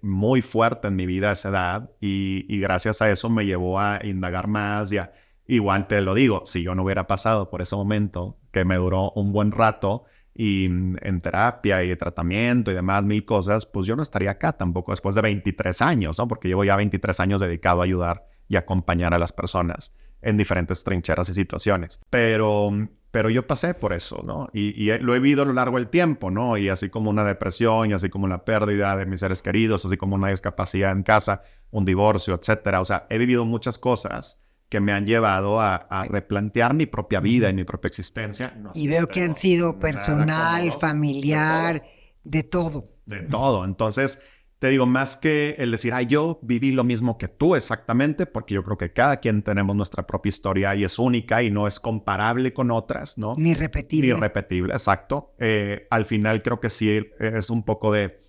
muy fuerte en mi vida a esa edad y gracias a eso me llevó a indagar más y igual te lo digo, si yo no hubiera pasado por ese momento que me duró un buen rato y en terapia y tratamiento y demás, mil cosas, pues yo no estaría acá tampoco después de 23 años, ¿no? Porque llevo ya 23 años dedicado a ayudar y acompañar a las personas. en diferentes trincheras y situaciones. Pero yo pasé por eso, ¿no? Y lo he vivido a lo largo del tiempo, ¿no? Y así como una depresión, y así como la pérdida de mis seres queridos, así como una discapacidad en casa, un divorcio, etcétera. O sea, he vivido muchas cosas que me han llevado a replantear mi propia vida y mi propia existencia. No Y veo que han sido personal, cómodo, familiar, de todo. de todo. Entonces, te digo, más que el decir, ay, yo viví lo mismo que tú exactamente, porque yo creo que cada quien tenemos nuestra propia historia y es única y no es comparable con otras, ¿no? Ni repetible. Ni repetible, exacto. Al final creo que sí es un poco de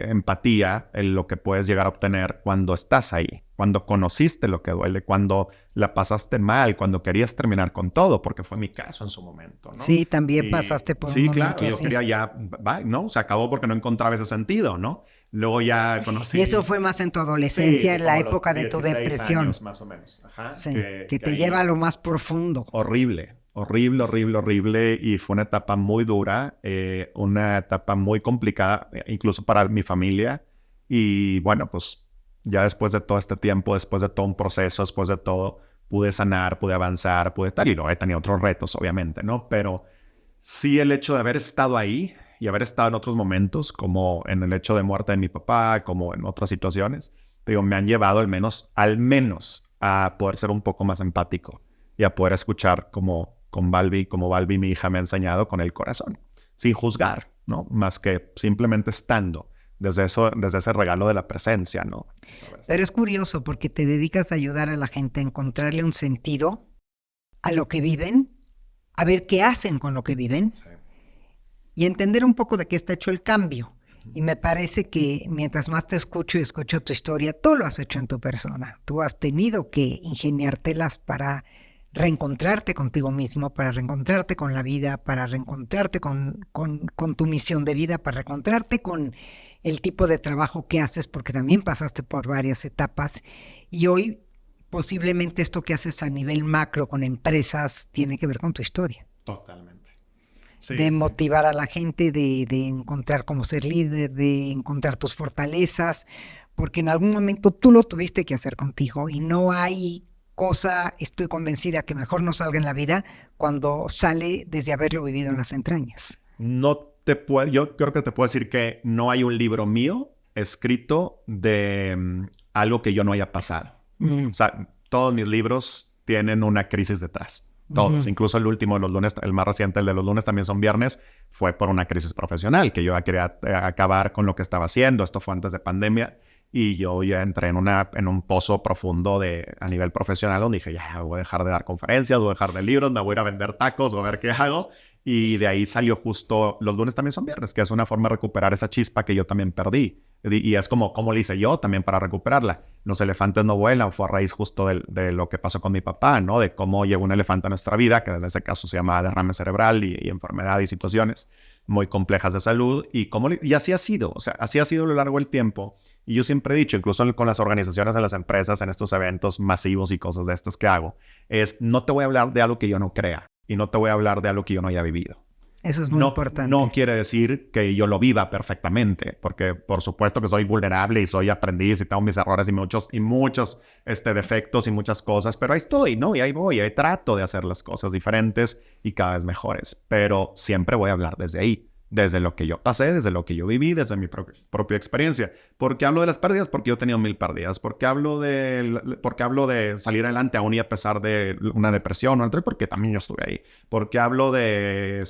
empatía en lo que puedes llegar a obtener cuando estás ahí, cuando conociste lo que duele, cuando la pasaste mal, cuando querías terminar con todo, porque fue mi caso en su momento, ¿no? Sí, también pasaste por un momento claro, yo así. quería ya, bye, ¿no? Se acabó porque no encontraba ese sentido, ¿no? Luego ya conocí... Y eso fue más en tu adolescencia, Sí, en la como época los de tu 16 depresión. años, más o menos. Ajá, Sí, que te ahí- lleva a lo más profundo. Horrible, horrible, horrible, horrible. Y fue una etapa muy dura, una etapa muy complicada, incluso para mi familia. Y bueno, pues ya después de todo este tiempo, después de todo un proceso, después de todo, pude sanar, pude avanzar, pude tal. Y luego he tenido otros retos, obviamente, ¿no? Pero sí el hecho de haber estado ahí y haber estado en otros momentos, como en el hecho de muerte de mi papá, como en otras situaciones, te digo, me han llevado al menos a poder ser un poco más empático y a poder escuchar como Balbi, mi hija, me ha enseñado con el corazón, sin juzgar, ¿no? Más que simplemente estando desde ese regalo de la presencia, ¿no? Pero es curioso porque te dedicas a ayudar a la gente a encontrarle un sentido a lo que viven, a ver qué hacen con lo que viven Sí. y entender un poco de qué está hecho el cambio. Y me parece que mientras más te escucho y escucho tu historia, tú lo has hecho en tu persona. Tú has tenido que ingeniártelas para reencontrarte contigo mismo, para reencontrarte con la vida, para reencontrarte con tu misión de vida, para reencontrarte con el tipo de trabajo que haces, porque también pasaste por varias etapas. Y hoy posiblemente esto que haces a nivel macro con empresas tiene que ver con tu historia. Totalmente. Sí, De sí. motivar a la gente, de encontrar cómo ser líder, de encontrar tus fortalezas, porque en algún momento tú lo tuviste que hacer contigo y no hay cosa, estoy convencida, que mejor no salga en la vida cuando sale desde haberlo vivido en las entrañas. Yo creo que te puedo decir que no hay un libro mío escrito de algo que yo no haya pasado. O sea, todos mis libros tienen una crisis detrás. Todos, incluso el último de los lunes, el más reciente, el de los lunes también son viernes, fue por una crisis profesional, que yo ya quería acabar con lo que estaba haciendo. Esto fue antes de pandemia y yo ya entré en un pozo profundo a nivel profesional donde dije, ya voy a dejar de dar conferencias, voy a dejar de libros, me voy a ir a vender tacos, voy a ver qué hago. Y de ahí salió justo los lunes también son viernes, que es una forma de recuperar esa chispa que yo también perdí. Y es como lo hice yo también para recuperarla. Los elefantes no vuelan, fue a raíz justo de lo que pasó con mi papá, ¿no? De cómo llegó un elefante a nuestra vida, que en ese caso se llama derrame cerebral y enfermedad y situaciones muy complejas de salud. Y así ha sido, o sea, así ha sido a lo largo del tiempo. Y yo siempre he dicho, incluso con las organizaciones, en las empresas, en estos eventos masivos y cosas de estas que hago, no te voy a hablar de algo que yo no crea y no te voy a hablar de algo que yo no haya vivido. Eso es muy importante. No quiere decir que yo lo viva perfectamente, porque por supuesto que soy vulnerable y soy aprendiz y tengo mis errores y muchos defectos y muchas cosas, pero ahí estoy, ¿no? Y ahí voy, ahí trato de hacer las cosas diferentes y cada vez mejores, pero siempre voy a hablar desde ahí, desde lo que yo pasé, desde lo que yo viví, desde mi propia experiencia. ¿Por qué hablo de las pérdidas? Porque yo he tenido 1000 pérdidas. ¿Por qué hablo de salir adelante aún y a pesar de una depresión? Porque también yo estuve ahí. ¿Por qué hablo de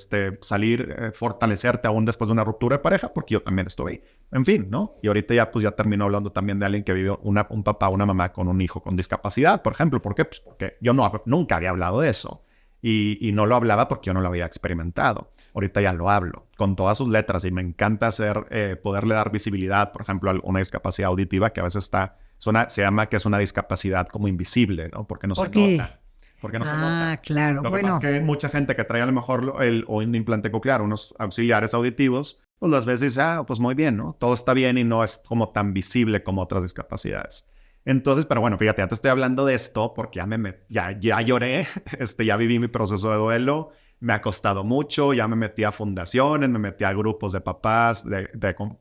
fortalecerte aún después de una ruptura de pareja? Porque yo también estuve ahí. En fin, ¿no? Y ahorita ya termino hablando también de alguien que vivió un papá, una mamá con un hijo con discapacidad, por ejemplo. ¿Por qué? Pues porque yo nunca había hablado de eso. Y no lo hablaba porque yo no lo había experimentado. Ahorita ya lo hablo con todas sus letras y me encanta poderle dar visibilidad, por ejemplo, a una discapacidad auditiva que a veces se llama que es una discapacidad como invisible, ¿no? Porque no se nota. Porque no se nota. Claro. Lo que pasa es que mucha gente que trae a lo mejor un implante coclear, unos auxiliares auditivos, pues las veces pues muy bien, ¿no? Todo está bien y no es como tan visible como otras discapacidades. Entonces, pero bueno, fíjate, ya te estoy hablando de esto porque ya lloré, ya viví mi proceso de duelo, me ha costado mucho, ya me metí a fundaciones, me metí a grupos de papás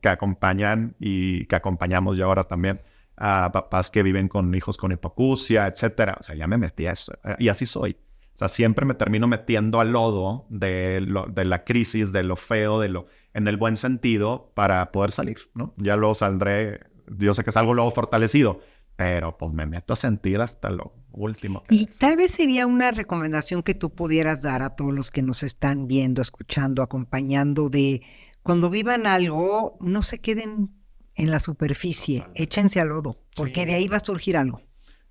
que acompañan y que acompañamos ya ahora también a papás que viven con hijos con hipoacusia, etcétera. O sea, ya me metí a eso. Y así soy. O sea, siempre me termino metiendo al lodo de la crisis, de lo feo, en el buen sentido, para poder salir, ¿no? Ya luego saldré, yo sé que salgo luego fortalecido, pero pues me meto a sentir hasta lo último. Y tal vez sería una recomendación que tú pudieras dar a todos los que nos están viendo, escuchando, acompañando, de cuando vivan algo, no se queden en la superficie, Totalmente. échense al lodo, porque Sí. de ahí va a surgir algo.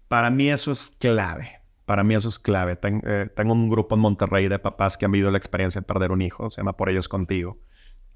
Para mí eso es clave. Para mí eso es clave. Tengo un grupo en Monterrey de papás que han vivido la experiencia de perder un hijo. Se llama Por Ellos Contigo.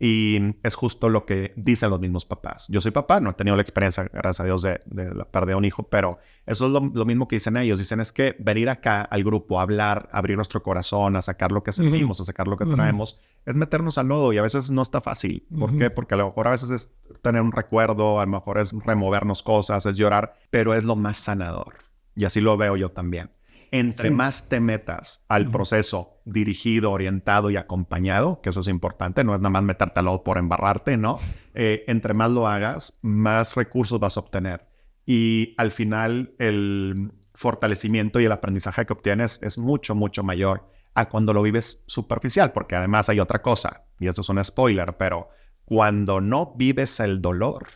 Y es justo lo que dicen los mismos papás. Yo soy papá, no he tenido la experiencia, gracias a Dios, de la pérdida de un hijo, pero eso es lo mismo que dicen ellos. Dicen es que venir acá al grupo, a hablar, a abrir nuestro corazón, a sacar lo que sentimos, a sacar lo que traemos, es meternos al lodo y a veces no está fácil. ¿Por qué? Porque a lo mejor a veces es tener un recuerdo, a lo mejor es removernos cosas, es llorar, pero es lo más sanador. Y así lo veo yo también. Entre más te metas al proceso dirigido, orientado y acompañado, que eso es importante, no es nada más meterte al lodo por embarrarte, ¿no? Entre más lo hagas, más recursos vas a obtener. Y al final el fortalecimiento y el aprendizaje que obtienes es mucho, mucho mayor a cuando lo vives superficial, porque además hay otra cosa, y esto es un spoiler, pero cuando no vives el dolor,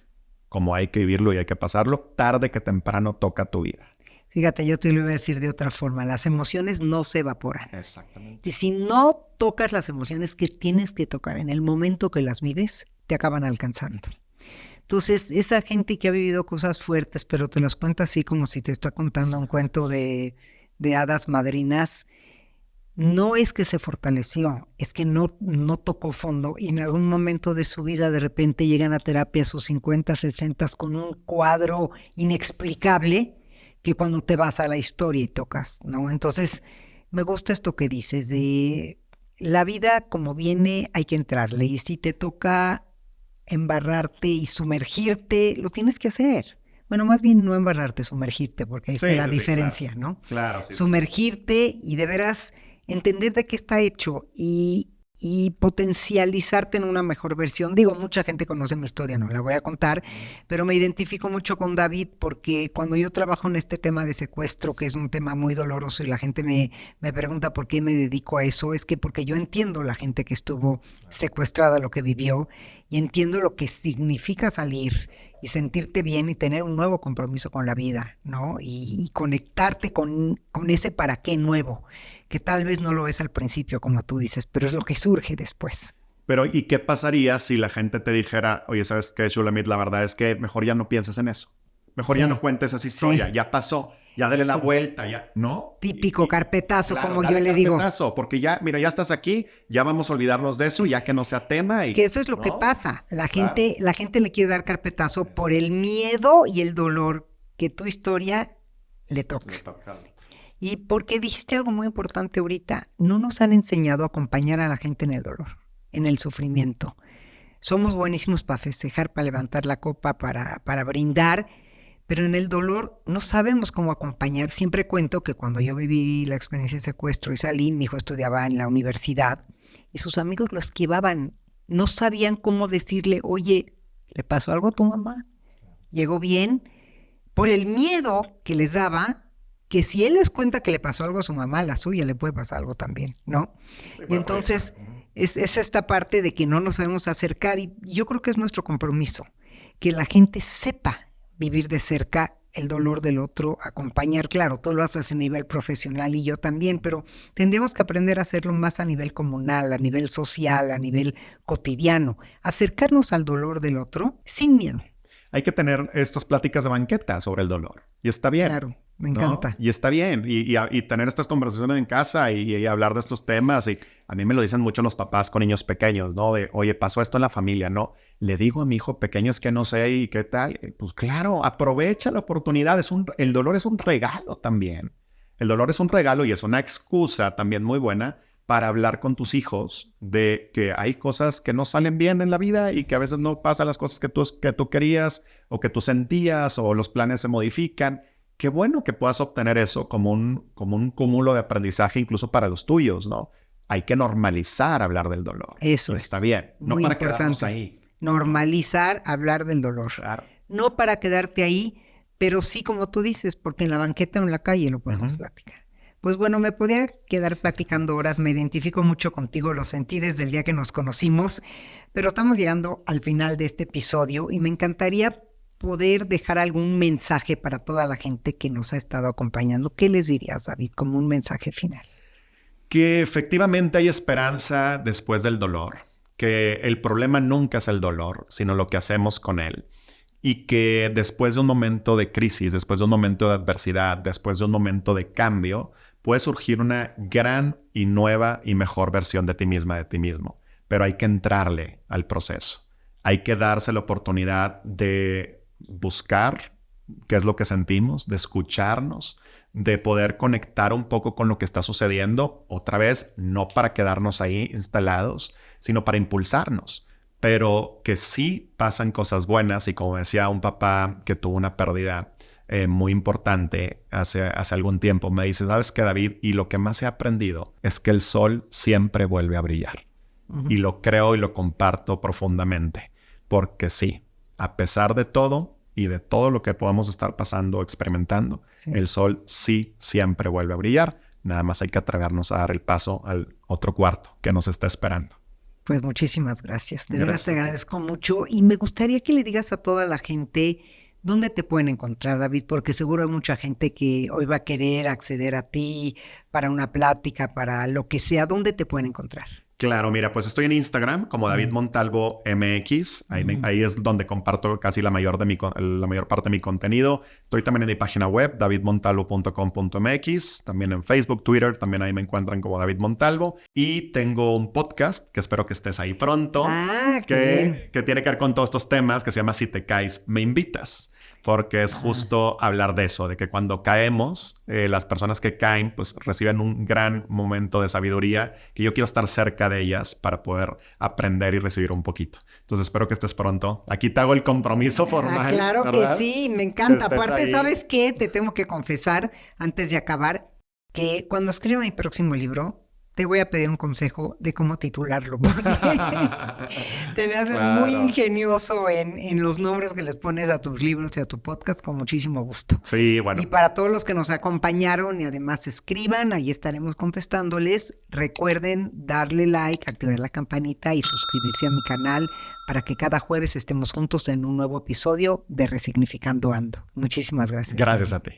como hay que vivirlo y hay que pasarlo, tarde que temprano toca tu vida. Fíjate, yo te lo iba a decir de otra forma, las emociones no se evaporan. Exactamente. Y si no tocas las emociones que tienes que tocar en el momento que las vives, te acaban alcanzando. Entonces, esa gente que ha vivido cosas fuertes, pero te las cuenta así como si te está contando un cuento de hadas madrinas, no es que se fortaleció, es que no tocó fondo y en algún momento de su vida de repente llegan a terapia a sus 50, 60 con un cuadro inexplicable que cuando te vas a la historia y tocas, ¿no? Entonces, me gusta esto que dices de la vida como viene hay que entrarle y si te toca embarrarte y sumergirte, lo tienes que hacer. Bueno, más bien no embarrarte, sumergirte, porque ahí está la diferencia, claro. ¿no? Claro, sí. Sumergirte y de veras entender de qué está hecho y potencializarte en una mejor versión. Digo, mucha gente conoce mi historia, no la voy a contar, pero me identifico mucho con David porque cuando yo trabajo en este tema de secuestro, que es un tema muy doloroso y la gente me pregunta por qué me dedico a eso, es que porque yo entiendo la gente que estuvo secuestrada, lo que vivió, y entiendo lo que significa salir y sentirte bien y tener un nuevo compromiso con la vida, ¿no? Y conectarte con ese para qué nuevo, que tal vez no lo ves al principio, como tú dices, pero es lo que surge después. Pero, ¿y qué pasaría si la gente te dijera, oye, ¿sabes qué, Shulamit? La verdad es que mejor ya no pienses en eso. Mejor ya no cuentes esa historia. Ya pasó. Ya dale la vuelta, ya, ¿no? Típico carpetazo, claro, como yo le digo. Porque ya, mira, ya estás aquí, ya vamos a olvidarnos de eso, ya que no sea tema. Y, que eso es lo que pasa. La gente le quiere dar carpetazo por el miedo y el dolor que tu historia le toca. Y porque dijiste algo muy importante ahorita, no nos han enseñado a acompañar a la gente en el dolor, en el sufrimiento. Somos buenísimos para festejar, para levantar la copa, para brindar, pero en el dolor no sabemos cómo acompañar. Siempre cuento que cuando yo viví la experiencia de secuestro y salí, mi hijo estudiaba en la universidad y sus amigos lo esquivaban. No sabían cómo decirle, oye, ¿le pasó algo a tu mamá? ¿Llegó bien? Por el miedo que les daba, que si él les cuenta que le pasó algo a su mamá, a la suya le puede pasar algo también, ¿no? Sí, y entonces es esta parte de que no nos sabemos acercar y yo creo que es nuestro compromiso, que la gente sepa vivir de cerca el dolor del otro, acompañar, claro, tú lo haces a nivel profesional y yo también, pero tendríamos que aprender a hacerlo más a nivel comunal, a nivel social, a nivel cotidiano, acercarnos al dolor del otro sin miedo. Hay que tener estas pláticas de banqueta sobre el dolor y está bien. Claro. Me encanta. ¿No? Y está bien. Y tener estas conversaciones en casa y hablar de estos temas. Y a mí me lo dicen mucho los papás con niños pequeños, ¿no? De, oye, pasó esto en la familia, ¿no? Le digo a mi hijo pequeño es que no sé y qué tal. Pues claro, aprovecha la oportunidad. El dolor es un regalo también. El dolor es un regalo y es una excusa también muy buena para hablar con tus hijos de que hay cosas que no salen bien en la vida y que a veces no pasan las cosas que tú querías o que tú sentías o los planes se modifican. Qué bueno que puedas obtener eso como un cúmulo de aprendizaje incluso para los tuyos, ¿no? Hay que normalizar hablar del dolor. Eso está bien. No muy para importante. quedarnos ahí. Normalizar hablar del dolor. Claro. No para quedarte ahí, pero sí, como tú dices, porque en la banqueta o en la calle lo podemos platicar. Pues bueno, me podía quedar platicando horas, me identifico mucho contigo, lo sentí desde el día que nos conocimos, pero estamos llegando al final de este episodio y me encantaría poder dejar algún mensaje para toda la gente que nos ha estado acompañando. ¿Qué les dirías, David, como un mensaje final? Que efectivamente hay esperanza después del dolor, que el problema nunca es el dolor, sino lo que hacemos con él. Y que después de un momento de crisis, después de un momento de adversidad, después de un momento de cambio, puede surgir una gran y nueva y mejor versión de ti misma, de ti mismo. Pero hay que entrarle al proceso. Hay que darse la oportunidad de buscar qué es lo que sentimos, de escucharnos, de poder conectar un poco con lo que está sucediendo. Otra vez, no para quedarnos ahí instalados, sino para impulsarnos. Pero que sí pasan cosas buenas y como decía un papá que tuvo una pérdida muy importante hace algún tiempo, me dice, ¿sabes qué, David? Y lo que más he aprendido es que el sol siempre vuelve a brillar. Y lo creo y lo comparto profundamente, porque sí, a pesar de todo y de todo lo que podamos estar pasando o experimentando, el sol sí siempre vuelve a brillar. Nada más hay que atrevernos a dar el paso al otro cuarto que nos está esperando. Pues muchísimas gracias. De verdad te agradezco mucho y me gustaría que le digas a toda la gente dónde te pueden encontrar, David, porque seguro hay mucha gente que hoy va a querer acceder a ti para una plática, para lo que sea. ¿Dónde te pueden encontrar? Claro, mira, pues estoy en Instagram como David Montalvo MX. Ahí es donde comparto casi la mayor parte de mi contenido. Estoy también en mi página web, davidmontalvo.com.mx. También en Facebook, Twitter, también ahí me encuentran como David Montalvo. Y tengo un podcast que espero que estés ahí pronto. Que tiene que ver con todos estos temas, que se llama Si te caes, me invitas. Porque es justo hablar de eso, de que cuando caemos, las personas que caen, pues reciben un gran momento de sabiduría, que yo quiero estar cerca de ellas para poder aprender y recibir un poquito. Entonces espero que estés pronto. Aquí te hago el compromiso formal. Claro, ¿verdad? Que sí, me encanta. Aparte, ahí. ¿Sabes qué? Te tengo que confesar, antes de acabar, que cuando escriba mi próximo libro, te voy a pedir un consejo de cómo titularlo, porque te me haces muy ingenioso en los nombres que les pones a tus libros y a tu podcast, con muchísimo gusto. Sí, bueno. Y para todos los que nos acompañaron y además escriban, ahí estaremos contestándoles. Recuerden darle like, activar la campanita y suscribirse a mi canal para que cada jueves estemos juntos en un nuevo episodio de Resignificando Ando. Muchísimas gracias. Gracias a ti.